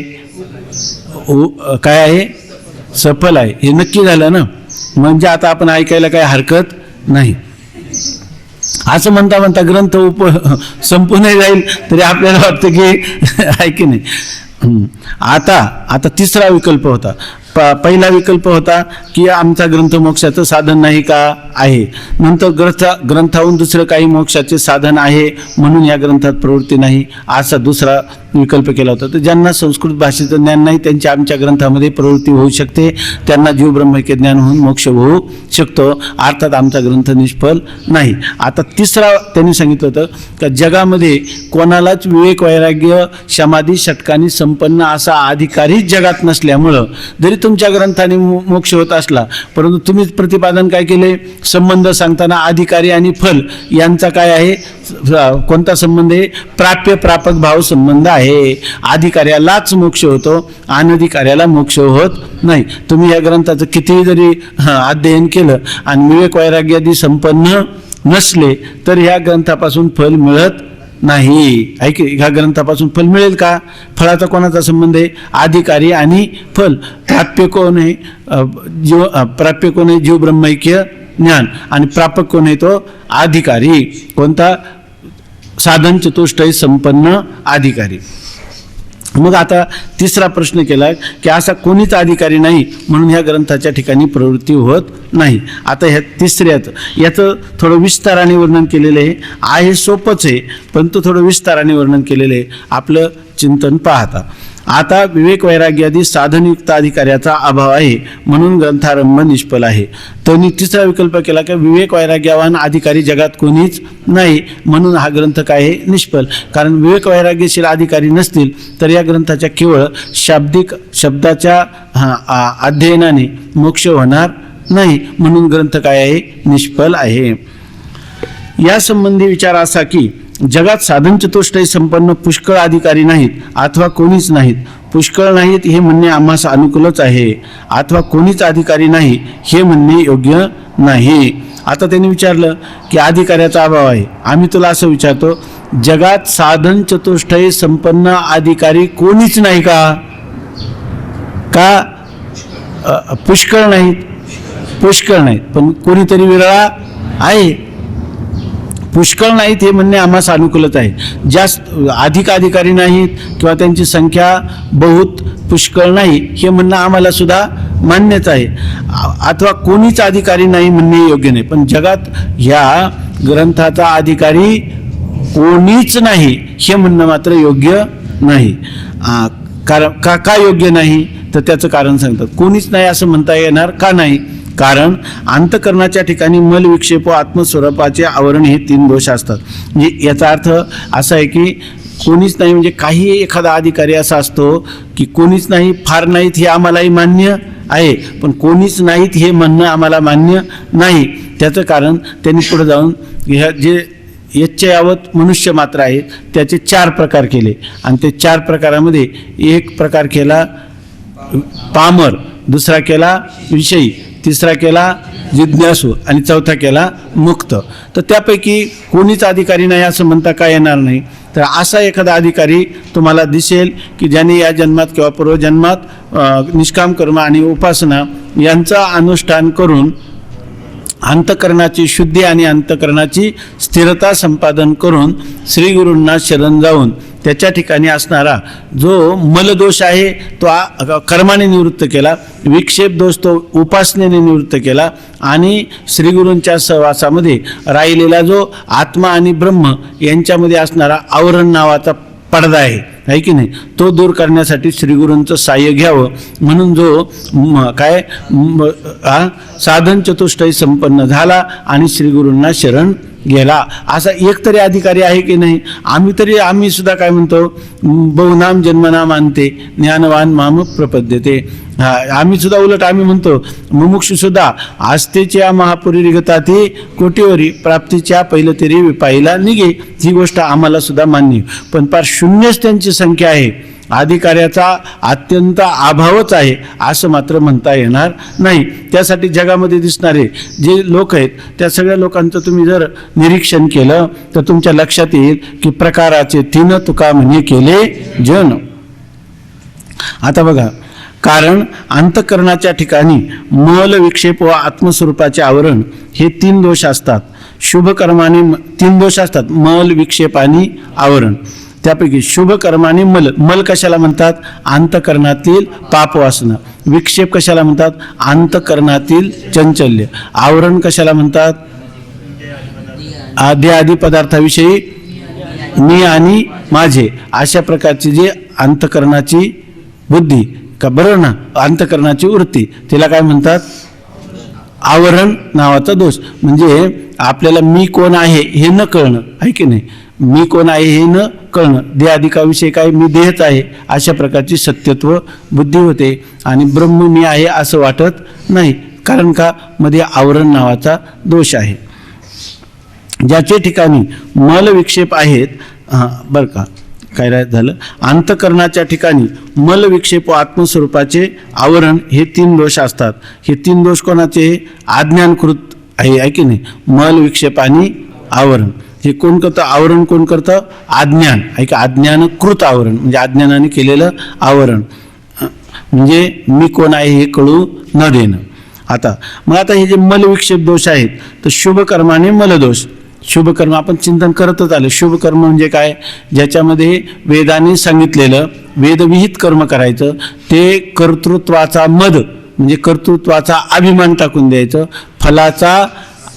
काय आहे? सफल आहे. हे नक्की झालं ना. म्हणजे आता आपण ऐकायला काही हरकत नाही. असं म्हणता म्हणता ग्रंथ संपून जाईल तरी आपल्याला वाटतं की आहे की नाही. आता तिसरा विकल्प होता. पहिला विकल्प होता की आमचा ग्रंथ मोक्षाचं साधन नाही का? आहे. नंतर ग्रंथाहून दुसरं काही मोक्षाचे साधन आहे म्हणून या ग्रंथात प्रवृत्ती नाही, असा दुसरा विकल्प केला होता. तर ज्यांना संस्कृत भाषेचं ज्ञान नाही त्यांची आमच्या ग्रंथामध्ये प्रवृत्ती होऊ शकते, त्यांना जीव ब्रह्मैक्य ज्ञान होऊन मोक्ष होऊ शकतो. अर्थात आमचा ग्रंथ निष्फल नाही. आता तिसरा त्यांनी सांगितलं होतं का जगामध्ये कोणालाच विवेक वैराग्य समाधी षटकांनी संपन्न असा अधिकारीच जगात नसल्यामुळं जरी तुमच्या ग्रंथाने मोक्ष होत असला परंतु तुम्ही प्रतिपादन काय केले? संबंध सांगताना अधिकारी आणि फल यांचा काय आहे? कोणता संबंध आहे? प्राप्य प्रापक भाव संबंध आहे. अधिकाऱ्यालाच मोक्ष होतो, अनधिकाऱ्याला मोक्ष होत नाही. तुम्ही या ग्रंथाचं कितीही जरी अध्ययन केलं आणि विवेक वैराग्यादी संपन्न नसले तर ह्या ग्रंथापासून फल मिळत नाही. ऐक, ह्या ग्रंथापासून फल मिळेल का? फळाचा कोणाचा संबंध आहे? अधिकारी आणि फल. प्राप्य कोण आहे? प्राप्य कोण आहे? जीव ब्रह्मैक्य ज्ञान. आणि प्रापक कोण आहे? तो अधिकारी. कोणता? साधन चतुष्टय संपन्न अधिकारी. मग आता तिसरा प्रश्न केला की असा कोणीच अधिकारी नाही म्हणून ह्या ग्रंथाच्या ठिकाणी प्रवृत्ती होत नाही. आता ह्या याचं थोडं विस्ताराने वर्णन केलेलं आहे. सोपंच आहे परंतु थोडं विस्ताराने वर्णन केलेलं आहे आपलं चिंतन पाहता. आता विवेक वैराग्यादी साधनयुक्त अधिकाऱ्याचा अभाव आहे म्हणून ग्रंथारंभ निष्फल आहे. त्यांनी तिसरा विकल्प केला की विवेक वैराग्यवान अधिकारी जगात कोणीच नाही म्हणून हा ग्रंथ काय आहे? निष्फल. कारण विवेक वैराग्यशील अधिकारी नसतील तर या ग्रंथाच्या केवळ शाब्दिक शब्दाच्या अध्ययनाने मोक्ष होणार नाही म्हणून ग्रंथ काय आहे? निष्फल आहे. या संबंधी विचार असा की जगात साधन चतुष्टय संपन्न पुष्कळ अधिकारी नाहीत अथवा कोणीच नाहीत. पुष्कळ नाहीत हे म्हणणे आम्हास अनुकूलच आहे, अथवा कोणीच अधिकारी नाही हे म्हणणे योग्य नाही. आता त्यांनी विचारलं की अधिकाऱ्याचा अभाव आहे. आम्ही तुला असं विचारतो, जगात साधन चतुष्टय संपन्न अधिकारी कोणीच नाही का? पुष्कळ नाहीत. पुष्कळ नाहीत पण कोणीतरी विरळा आहे. पुष्कळ नाहीत हे म्हणणे आम्हास अनुकूलच आहे. जास्त अधिक अधिकारी नाहीत किंवा त्यांची संख्या बहुत पुष्कळ नाही हे म्हणणं आम्हाला सुद्धा मान्यच आहे. अथवा कोणीच अधिकारी नाही म्हणणे योग्य नाही. पण जगात ह्या ग्रंथाचा अधिकारी कोणीच नाही हे म्हणणं मात्र योग्य नाही. कारण का योग्य नाही तर त्याचं कारण सांगतात. कोणीच नाही असं म्हणता येणार का नाही? कारण अंतःकरणाच्या ठिकाणी मल विक्षेप व आत्मस्वरूपाचे आवरण हे 3 दोष असतात. म्हणजे याचा अर्थ असा आहे की कोणीच नाही म्हणजे काही एखादा अधिकारी असा असतो की कोणीच नाही, फार नाहीत हे आम्हालाही मान्य आहे, पण कोणीच नाहीत हे म्हणणं आम्हाला मान्य नाही. त्याचं कारण त्यांनी पुढे जाऊन ह्या जे यच्चयावत मनुष्य मात्र आहेत त्याचे 4 प्रकार केले आणि ते 4 प्रकारामध्ये एक प्रकार केला पामर, दुसरा केला विषयी, तिसरा केला जिज्ञासू आणि चौथा केला मुक्त. तर त्यापैकी कोणीच अधिकारी नाही असं म्हणता का येणार नाही. तर असा एखादा अधिकारी तुम्हाला दिसेल की ज्याने या जन्मात किंवा पूर्वजन्मात निष्काम कर्म आणि उपासना यांचा अनुष्ठान करून अंतःकरणाची शुद्धी आणि अंतःकरणाची स्थिरता संपादन करून श्री गुरूंना शरण जाऊन त्याच्या ठिकाणी असणारा जो मलदोष आहे तो कर्माने निवृत्त केला, विक्षेप दोष तो उपासनेने निवृत्त केला आणि श्रीगुरूंच्या सहवासामध्ये राहिलेला जो आत्मा आणि ब्रह्म यांच्यामध्ये असणारा आवरण नावाचा पडदा आहे की नाही, तो दूर करण्यासाठी श्रीगुरूंचं साह्य घ्यावं म्हणून जो साधन चतुष्टय संपन्न झाला आणि श्रीगुरूंना शरण गेला असा एक तरी अधिकारी आहे की नाही. आम्ही सुद्धा काय म्हणतो, बहुनाम जन्मनाम आणते ज्ञानवान माम प्रपद्यते. आम्ही सुद्धा उलट आम्ही म्हणतो मुमुक्षु सुद्धा आस्तेच्या महापुरी रिगताती कोटीवरी प्राप्तीच्या पहिलं तरी विपाईला निघे. ही गोष्ट आम्हाला सुद्धा मान्य, पण फार शून्यच त्यांची संख्या आहे, अधिकाऱ्याचा अत्यंत अभावच आहे असं मात्र म्हणता येणार नाही. त्यासाठी जगामध्ये दिसणारे जे लोक आहेत त्या सगळ्या लोकांचं तुम्ही जर निरीक्षण केलं तर तुमच्या लक्षात येईल की प्रकाराचे 3 तुका म्हणे केले जन. आता बघा, कारण अंतःकरणाच्या ठिकाणी मल विक्षेप व आत्मस्वरूपाचे आवरण हे 3 दोष असतात. शुभ कर्माने 3 दोष असतात, मल विक्षेप आणि आवरण. त्यापैकी शुभ कर्माने मल कशाला म्हणतात? अंतःकरणातील पाप वासना. विक्षेप कशाला म्हणतात? अंतःकरणातील चंचल्य. आवरण कशाला म्हणतात? आदी पदार्थाविषयी मी आणि माझे अशा प्रकारची जी अंतःकरणाची बुद्धी का बरं ना, अंतःकरणाची वृत्ती, तिला काय म्हणतात? आवरण नावाचा दोष. म्हणजे आपल्याला मी कोण आहे हे न कळणं आहे की नाही, मी कोण आहे हे न कळणं, देहाधिकाविषयी काय मी देहच आहे अशा प्रकारची सत्यत्व बुद्धी होते आणि ब्रह्म मी आहे असं वाटत नाही. कारण का? मध्ये आवरण नावाचा दोष आहे. ज्याचे ठिकाणी मल विक्षेप आहेत, बरं का काय झालं, अंतःकरणाच्या ठिकाणी मल विक्षेप व आत्मस्वरूपाचे आवरण हे 3 दोष असतात. हे 3 दोष कोणाचे? अज्ञानकृत आहे की नाही. मल विक्षेप आणि आवरण हे कोण करतं? आवरण कोण करतं? अज्ञान आहे का, अज्ञानकृत आवरण म्हणजे अज्ञानाने केलेलं आवरण, म्हणजे मी कोण आहे हे कळू न देणं. आता हे जे मल विक्षेप दोष आहेत तर शुभ कर्माने मलदोष. शुभ कर्म आपण चिंतन करतच आलो. शुभ कर्म म्हणजे काय? ज्याच्यामध्ये वेदाने सांगितलेलं वेदविहित कर्म करायचं, ते कर्तृत्वाचा मद म्हणजे कर्तृत्वाचा अभिमान टाकून द्यायचं, फलाचा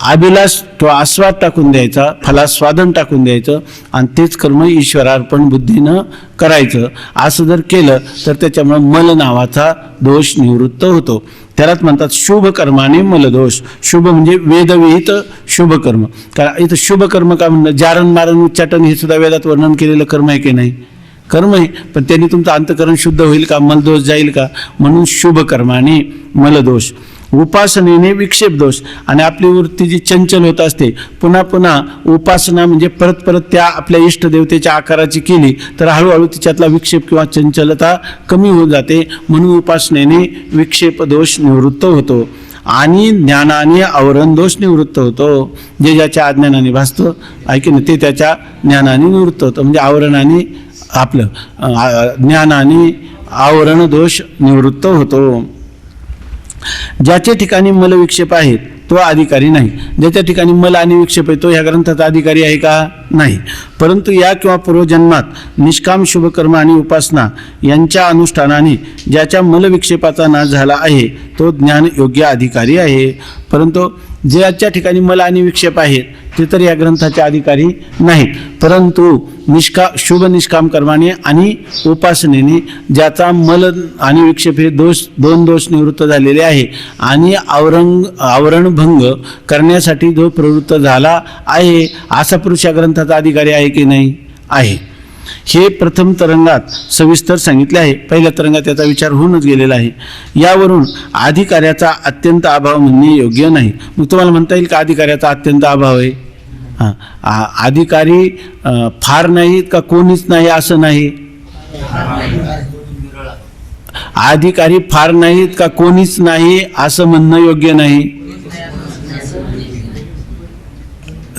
अभिलाष तो आस्वाद टाकून द्यायचा, फलास्वादन टाकून द्यायचं आणि तेच कर्म ईश्वरार्पण बुद्धीनं करायचं. असं जर केलं तर त्याच्यामुळे मल नावाचा दोष निवृत्त होतो. त्यालाच म्हणतात शुभ कर्माने मलदोष. शुभ म्हणजे वेदविहित शुभ कर्म. कारण इथं शुभ कर्म का म्हणणं, जारण मारण उच्चाटन हे सुद्धा वेदात वर्णन केलेलं कर्म आहे की नाही? कर्म आहे, पण त्यांनी तुमचं अंतःकरण शुद्ध होईल का? मलदोष जाईल का? म्हणून शुभ कर्माने मलदोष. उपासनेने विक्षेप दोष. आणि आपली वृत्ती जी चंचल होत असते, पुन्हा पुन्हा उपासना म्हणजे परत परत त्या आपल्या इष्टदेवतेच्या आकाराची केली तर हळूहळू तिच्यातला विक्षेप किंवा चंचलता कमी होत जाते. म्हणून उपासनेने विक्षेप दोष निवृत्त होतो आणि ज्ञानाने आवरण दोष निवृत्त होतो. जे ज्याच्या अज्ञानाने भासतं ऐकून ते त्याच्या ज्ञानाने निवृत्त होतं. म्हणजे आवरणाने आपलं ज्ञानाने आवरण दोष निवृत्त होतो. ज्याच्या ठिकाणी मल विक्षेप आहेत तो अधिकारी नाही. ज्याच्या ठिकाणी मल आणि विक्षेप आहे तो ह्या ग्रंथाचा अधिकारी आहे का? नाही. परंतु या किंवा पूर्वजन्मात निष्काम शुभ कर्म आणि उपासना यांच्या अनुष्ठानाने ज्याच्या मल विक्षेपाचा नाश झाला आहे तो ज्ञान योग्य अधिकारी आहे. परंतु ज्याच्या ठिकाणी मल आणि विक्षेप आहेत ते तर या ग्रंथाचे अधिकारी नाहीत, परंतु शुभ निष्काम कर्माने आणि उपासनेने ज्याचा मल आणि विक्षेप हे दोन दोष निवृत्त झालेले आहे आणि आवरणभंग करण्यासाठी जो प्रवृत्त झाला आहे असा पुरुष या ग्रंथाचा अधिकारी आहे की नाही? आहे. हे प्रथम तरंगात सविस्तर सांगितले आहे. पहिल्या तरंगात त्याचा विचार होऊनच गेलेला आहे. यावरून अधिकाऱ्याचा अत्यंत अभाव म्हणणे योग्य नाही. मग तुम्हाला म्हणता येईल का अधिकाऱ्याचा अत्यंत अभाव आहे? अधिकारी फार नाहीत का कोणीच नाही असं नाही? अधिकारी फार नाहीत का कोणीच नाही असं म्हणणं योग्य नाही.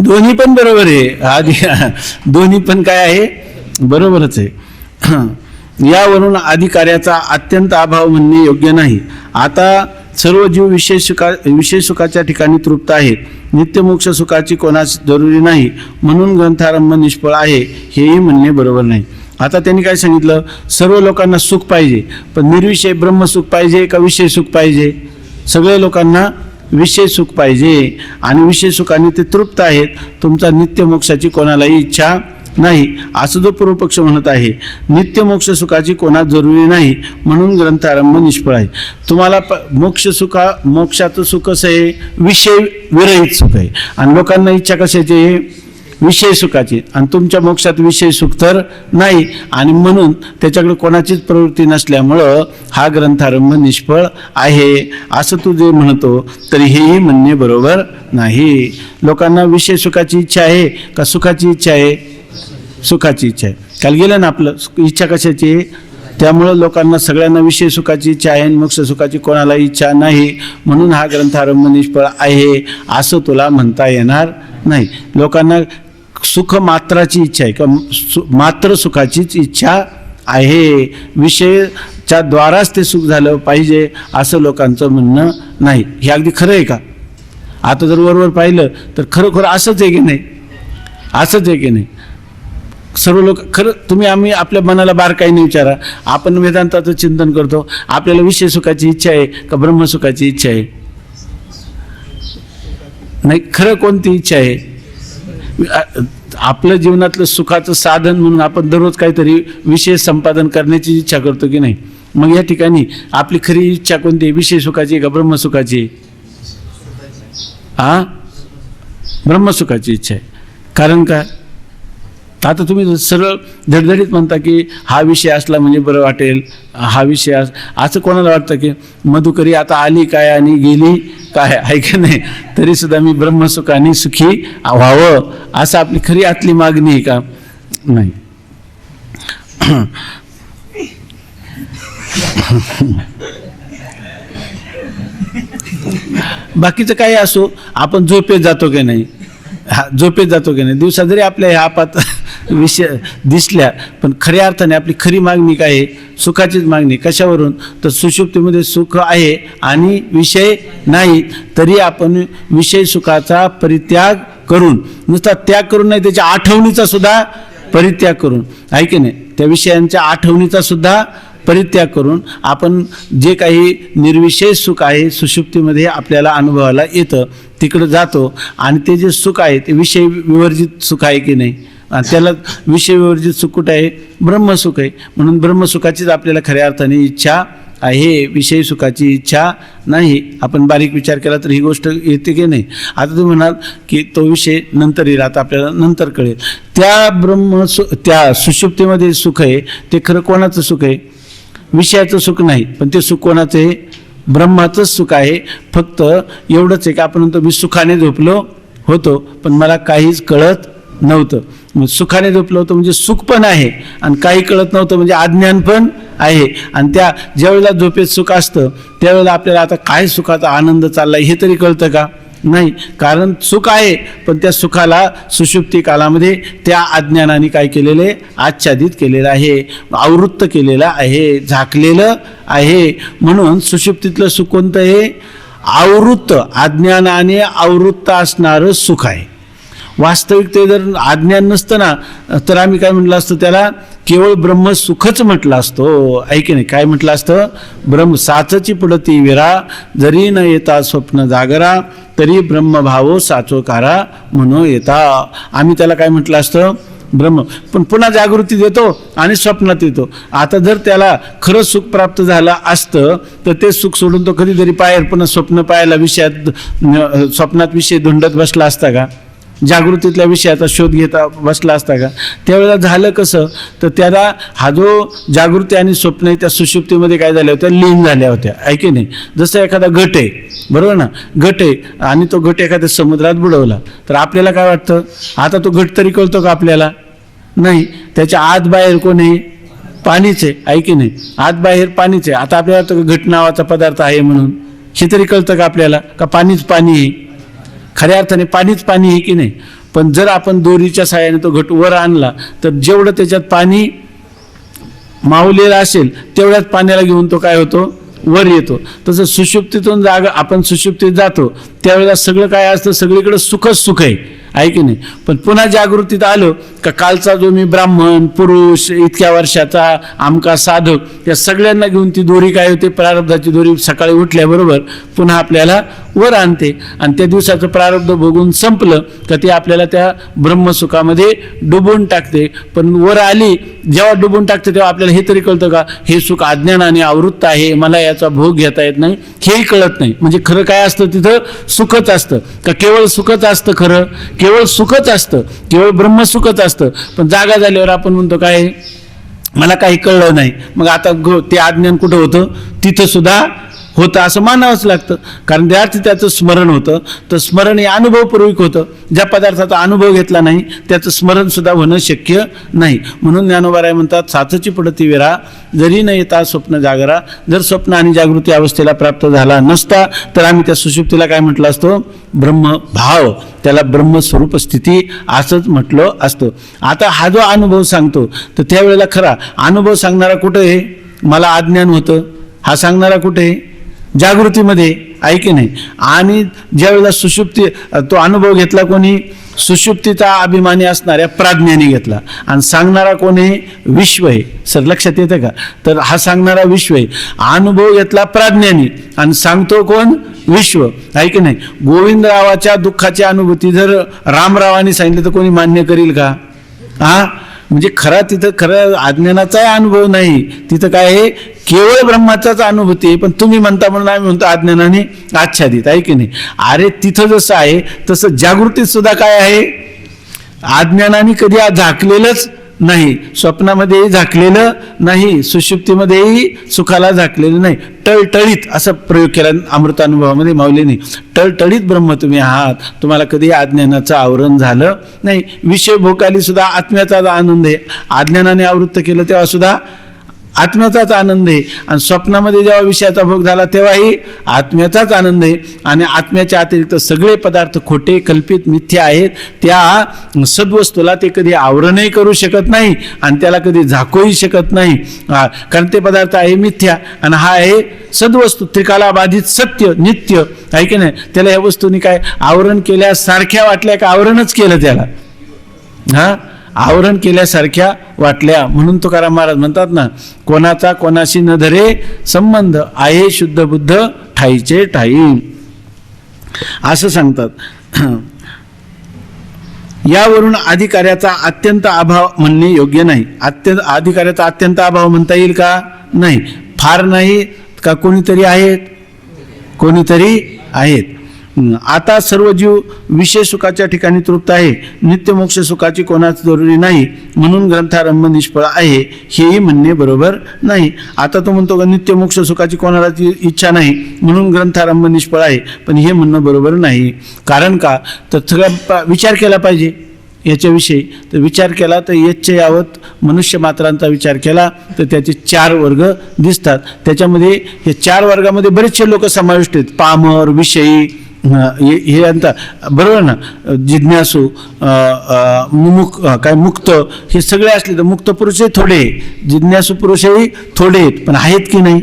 दोन्ही पण बरोबर आहे. दोन्ही पण काय आहे? बरोबरच आहे. यावरून अधिकाऱ्याचा अत्यंत अभाव म्हणणे योग्य नाही. आता सर्व जीव विषय सुखाच्या ठिकाणी तृप्त आहेत. नित्यमोक्ष सुखाची कोणास जरुरी नाही म्हणून ग्रंथारंभ निष्फळ आहे हेही म्हणणे बरोबर नाही. आता त्यांनी काय सांगितलं? सर्व लोकांना सुख पाहिजे, पण निर्विषय ब्रह्मसुख पाहिजे का विषय सुख पाहिजे? सगळ्या लोकांना विषय सुख पाहिजे आणि विषय सुखाने ते तृप्त आहेत. तुमचा नित्यमोक्षाची कोणालाही इच्छा नाही असं जो पूर्वपक्ष म्हणत आहे. नित्यमोक्ष सुखाची कोणास जरुरी नाही म्हणून ग्रंथारंभ निष्फळ आहे. तुम्हाला मोक्षाचं सुख कसं आहे? विषय विरहित सुख आहे. आणि लोकांना इच्छा कशाची आहे? विषय सुखाची. आणि तुमच्या मोक्षात विषय सुख तर नाही आणि म्हणून त्याच्याकडे कोणाचीच प्रवृत्ती नसल्यामुळं हा ग्रंथारंभ निष्फळ आहे असं तू जे म्हणतो तरी हेही म्हणणे बरोबर नाही. लोकांना विषय सुखाची इच्छा आहे का सुखाची इच्छा आहे? सुखाची इच्छा आहे. काल गेलं ना आपलं, इच्छा कशाची आहे? त्यामुळं लोकांना सगळ्यांना विषय सुखाची इच्छा आहे आणि मोक्ष सुखाची कोणाला इच्छा नाही म्हणून हा ग्रंथारंभ निष्फळ आहे असं तुला म्हणता येणार नाही. लोकांना सुख मात्राची इच्छा आहे किंवा मात्र सुखाचीच इच्छा आहे. विषयच्या द्वाराच ते सुख झालं पाहिजे असं लोकांचं म्हणणं नाही. हे अगदी खरं आहे का? आता जर वरवर पाहिलं तर खरोखर असंच आहे की नाही? असंच आहे की नाही? सर्व लोक खरं आम्ही आपल्या मनाला बारकाईने विचारा. आपण वेदांताचं चिंतन करतो, आपल्याला विषय सुखाची इच्छा आहे का ब्रह्मसुखाची इच्छा आहे? नाही, खरं कोणती इच्छा आहे? आपल्या जीवनातलं सुखाचं साधन म्हणून आपण दररोज काहीतरी विषय संपादन करण्याची इच्छा करतो की नाही? मग या ठिकाणी आपली खरी इच्छा कोणती? विषय सुखाची का ब्रह्मसुखाची? ब्रह्मसुखाची इच्छा आहे. कारण काय? आता तुम्ही सरळ धडधडीत म्हणता की हा विषय असला म्हणजे बरं वाटेल, हा विषय असं कोणाला वाटतं की मधुकरी आता आली काय आणि गेली काय आहे की नाही, तरी सुद्धा मी ब्रह्मसुखाने सुखी व्हावं असं आपली खरी आतली मागणी आहे का? नाही. बाकीचं काही असो, आपण झोपेत जातो की नाही? झोपेत जातो की नाही? दिवसा जरी आपल्या ह्या आपात विषय दिसल्या पण खऱ्या अर्थाने आपली खरी मागणी काय आहे? सुखाचीच मागणी. कशावरून? तर सुषुप्तीमध्ये सुख आहे आणि विषय नाही, तरी आपण विषय सुखाचा परित्याग करून, नुसता त्याग करून नाही, त्याच्या आठवणीचा सुद्धा परित्याग करून, आहे की नाही, त्या विषयांच्या आठवणीचा सुद्धा परित्याग करून आपण जे काही निर्विशेष सुख आहे सुषुप्तीमध्ये आपल्याला अनुभवाला येतं तिकडं जातो आणि ते जे सुख आहे ते विषय विवर्जित सुख आहे की नाही? त्याला विषय विवर्जित सुख कुठं आहे? ब्रह्मसुख आहे. म्हणून ब्रह्मसुखाचीच आपल्याला खऱ्या अर्थाने इच्छा आहे, विषय सुखाची इच्छा नाही. आपण बारीक विचार केला तर ही गोष्ट येते की नाही? आता तुम्ही म्हणाल की तो विषय नंतर येईल, आता आपल्याला नंतर कळेल. त्या सुषुप्तीमध्ये सुख आहे ते खरं कोणाचं सुख आहे? विषयाचं सुख नाही, पण ते सुख कोणाचं आहे? ब्रह्माचंच सुख आहे. फक्त एवढंच आहे की आपण म्हणतो मी सुखाने झोपलो होतो पण मला काहीच कळत नव्हतं. मग सुखाने झोपलं होतं म्हणजे सुख पण आहे आणि काही कळत नव्हतं म्हणजे अज्ञान पण आहे. आणि त्या ज्यावेळेला झोपेत सुख असतं त्यावेळेला आपल्याला आता काय सुखाचा आनंद चाललाय हे तरी कळतं का? नाही. कारण सुख आहे पण त्या सुखाला सुषुप्ती कालामध्ये त्या अज्ञानाने काय केलेले? आच्छादित केलेलं आहे, आवृत्त केलेलं आहे, झाकलेलं आहे. म्हणून सुषुप्तीतलं सुख कोणतं आहे? आवृत्त, अज्ञानाने आवृत्त असणारं सुख आहे. वास्तविक ते जर अज्ञान नसतं ना तर आम्ही काय म्हटलं असतं त्याला, केवळ ब्रह्मसुखच म्हटलं असतो, ऐके नाही, काय म्हटलं असतं, ब्रह्म साचची पडती विरा, जरी न येता स्वप्न जागरा, तरी ब्रह्मभावो साचोकारा म्हणून येता. आम्ही त्याला काय म्हटलं असतं, ब्रह्म. पण पुन्हा जागृती देतो आणि स्वप्नात येतो. आता जर त्याला खरं सुख प्राप्त झालं असतं तर ते सुख सोडून तो कधीतरी पाहेर पुन्हा स्वप्न पाहायला स्वप्नात विषय धुंडत बसला असता का, जागृतीतल्या विषयाचा शोध घेता बसला असता का? त्यावेळेला झालं कसं, तर त्याला हा जो जागृती आणि स्वप्न त्या सुषुप्तीमध्ये काय झाल्या होत्या, लीन झाल्या होत्या, ऐके नाही. जसं एखादा घट आहे, बरोबर ना, घट आहे आणि तो घट एखाद्या समुद्रात बुडवला तर आपल्याला काय वाटतं, आता तो घट तरी कळतो का आपल्याला? नाही. त्याच्या आत बाहेर कोण आहे, पाणीच आहे, ऐके नाही, आत बाहेर पाणीच आहे. आता आपल्याला तो घट नावाचा पदार्थ आहे म्हणून हे तरी कळतं का आपल्याला, का पाणीच पाणी आहे? खऱ्या अर्थाने पाणीच पाणी आहे की नाही. पण जर आपण दोरीच्या साहाय्याने तो घट वर आणला तर जेवढं त्याच्यात पाणी मावलेलं असेल तेवढ्याच पाण्याला घेऊन तो काय होतो, वर येतो. तसं सुषुप्तीतून आपण सुषुप्तीत जातो त्यावेळेला सगळं काय असतं, सगळीकडे सुखच सुख आहे, आहे की नाही. पण पुन्हा जागृतीत आलो का कालचा जो मी ब्राह्मण पुरुष इतक्या वर्षाचा आमका साधक या सगळ्यांना घेऊन ती दोरी काय होते, प्रारब्धाची दोरी सकाळी उठल्याबरोबर पुन्हा आपल्याला वर आणते आणि त्या दिवसाचं प्रारब्ध भोगून संपलं का ते आपल्याला त्या ब्रह्मसुखामध्ये डुबवून टाकते. पण वर आली जेव्हा डुबवून टाकते तेव्हा आपल्याला हे तरी कळतं का, हे सुख अज्ञानाने आवृत्त आहे, मला याचा भोग घेता येत नाही, हेही कळत नाही. म्हणजे खरं काय असतं, तिथं सुखच असतं का, केवळ सुखच असतं, खरं केवळ सुखच असतं, केवळ ब्रह्मसुखच असतं. पण जागा झाल्यावर आपण म्हणतो काय, मला काही कळलं नाही. मग आता ते अज्ञान कुठं होतं, तिथं सुद्धा होतं असं मानावंच लागतं. कारण त्यार्थी त्याचं स्मरण होतं. तर स्मरण हे अनुभवपूर्वक होतं. ज्या पदार्थाचा अनुभव घेतला नाही त्याचं स्मरण सुद्धा होणं शक्य नाही. म्हणून ज्ञानोबाराय म्हणतात, साचची पडती विरा, जरी न येता स्वप्न जागरा. जर स्वप्न आणि जागृती अवस्थेला प्राप्त झाला नसता तर आम्ही त्या सुषुप्तीला काय म्हटलं असतो, ब्रह्मभाव, त्याला ब्रह्मस्वरूप स्थिती असंच म्हटलं असतं. आता हा जो अनुभव सांगतो तर त्यावेळेला खरा अनुभव सांगणारा कुठं आहे, मला अज्ञान होतं हा सांगणारा कुठे आहे, जागृतीमध्ये, ऐके नाही. आणि ज्यावेळेला सुषुप्ती तो अनुभव घेतला कोणी, सुषुप्तीचा अभिमानी असणाऱ्या प्राज्ञाने घेतला. आणि सांगणारा कोणी, विश्व आहे. सर लक्षात येतं का, तर हा सांगणारा विश्व आहे. अनुभव घेतला प्राज्ञाने आणि सांगतो कोण, विश्व, ऐके नाही. गोविंदरावाच्या दुःखाची अनुभूती जर रामरावांनी सांगितलं तर कोणी मान्य करील का? हा, म्हणजे खरा तिथं खरं अज्ञानाचाही अनुभव नाही, तिथं काय आहे, केवळ ब्रह्माचाच अनुभूती आहे. पण तुम्ही म्हणता म्हणून आम्ही म्हणतो अज्ञानाने आच्छादित, आहे की नाही. अरे तिथं जसं आहे तसं जागृतीत सुद्धा काय आहे, अज्ञानाने कधी झाकलेलंच नाही, स्वप्नामध्येही झाकलेलं नाही, सुषुप्तीमध्येही सुखाला झाकलेलं नाही. टळटळीत असा प्रयोग केला अमृतानुभवामध्ये माऊलीने. टळटळीत ब्रह्म तुम्ही आहात, तुम्हाला कधी अज्ञानाचं आवरण झालं नाही. विषय भोगाली सुद्धा आत्म्याचा आनंद आहे. अज्ञानाने आवृत्त केलं तेव्हा सुद्धा आत्म्याचाच आनंद आहे. आणि स्वप्नामध्ये जेव्हा विषयाचा भोग झाला तेव्हाही आत्म्याचाच आनंद आहे. आणि आत्म्याच्या अतिरिक्त सगळे पदार्थ खोटे कल्पित मिथ्या आहेत. त्या सद्वस्तूला ते कधी आवरणही करू शकत नाही आणि त्याला कधी झाकूही शकत नाही, कारण ते पदार्थ आहे मिथ्या आणि हा आहे सद्वस्तू, त्रिकालाबाधित सत्य नित्य, आहे की नाही. त्याला या वस्तूंनी काय आवरण केल्यासारख्या वाटल्या का, आवरणच केलं त्याला, हा आवरण केल्यासारख्या वाटल्या. म्हणून तुकाराम महाराज म्हणतात ना, कोणाचा कोणाशी न धरे संबंध, आहे शुद्ध बुद्ध ठाईचे ठाई, असं सांगतात. यावरून अधिकाऱ्याचा अत्यंत अभाव म्हणणे योग्य नाही. अधिकाऱ्याचा अत्यंत अभाव म्हणता येईल का, नाही. फार नाही का, कोणीतरी आहेत, कोणीतरी आहेत. आता सर्व जीव विषय सुखाच्या ठिकाणी तृप्त आहे, नित्य मोक्ष सुखाची कोणाच जरुरी नाही, म्हणून ग्रंथारंभ निष्फळ आहे, हेही म्हणणे बरोबर नाही. आता तो म्हणतो का नित्य मोक्ष सुखाची कोणालाच इच्छा नाही म्हणून ग्रंथारंभ निष्फळ आहे, पण हे म्हणणं बरोबर नाही. कारण का, तर सगळ्या विचार केला पाहिजे याच्याविषयी. तर विचार केला तर यच्च यावत मनुष्य मात्रांचा विचार केला तर त्याचे 4 वर्ग दिसतात. त्याच्यामध्ये हे 4 वर्गामध्ये बरेचसे लोक समाविष्ट आहेत, पामर, विषयी, हे अंत, बरोबर ना, जिज्ञासू, मुक्त, हे सगळे असले तर मुक्त पुरुषही थोडे, जिज्ञासू पुरुषही थोडे आहेत, पण आहेत की नाही,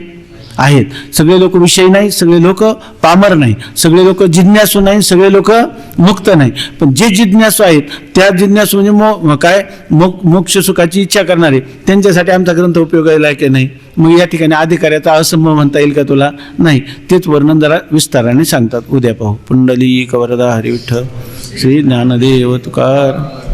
आहेत. सगळे लोक विषयी नाही, सगळे लोक पामर नाही, सगळे लोक जिज्ञासू नाही, सगळे लोक मुक्त नाही. पण जे जिज्ञासू आहेत, त्या जिज्ञासू म्हणजे मोक्ष सुखाची इच्छा करणारे, त्यांच्यासाठी आमचा ग्रंथ उपयोगाला आहे की नाही. मग या ठिकाणी अधिकाऱ्याचा असंभव म्हणता येईल का तुला? नाही. तेच वर्णन जरा विस्ताराने सांगतात. उद्या पाहू. पुंडलिक वरदा हरी विठ्ठल श्री ज्ञानदेव तुकार.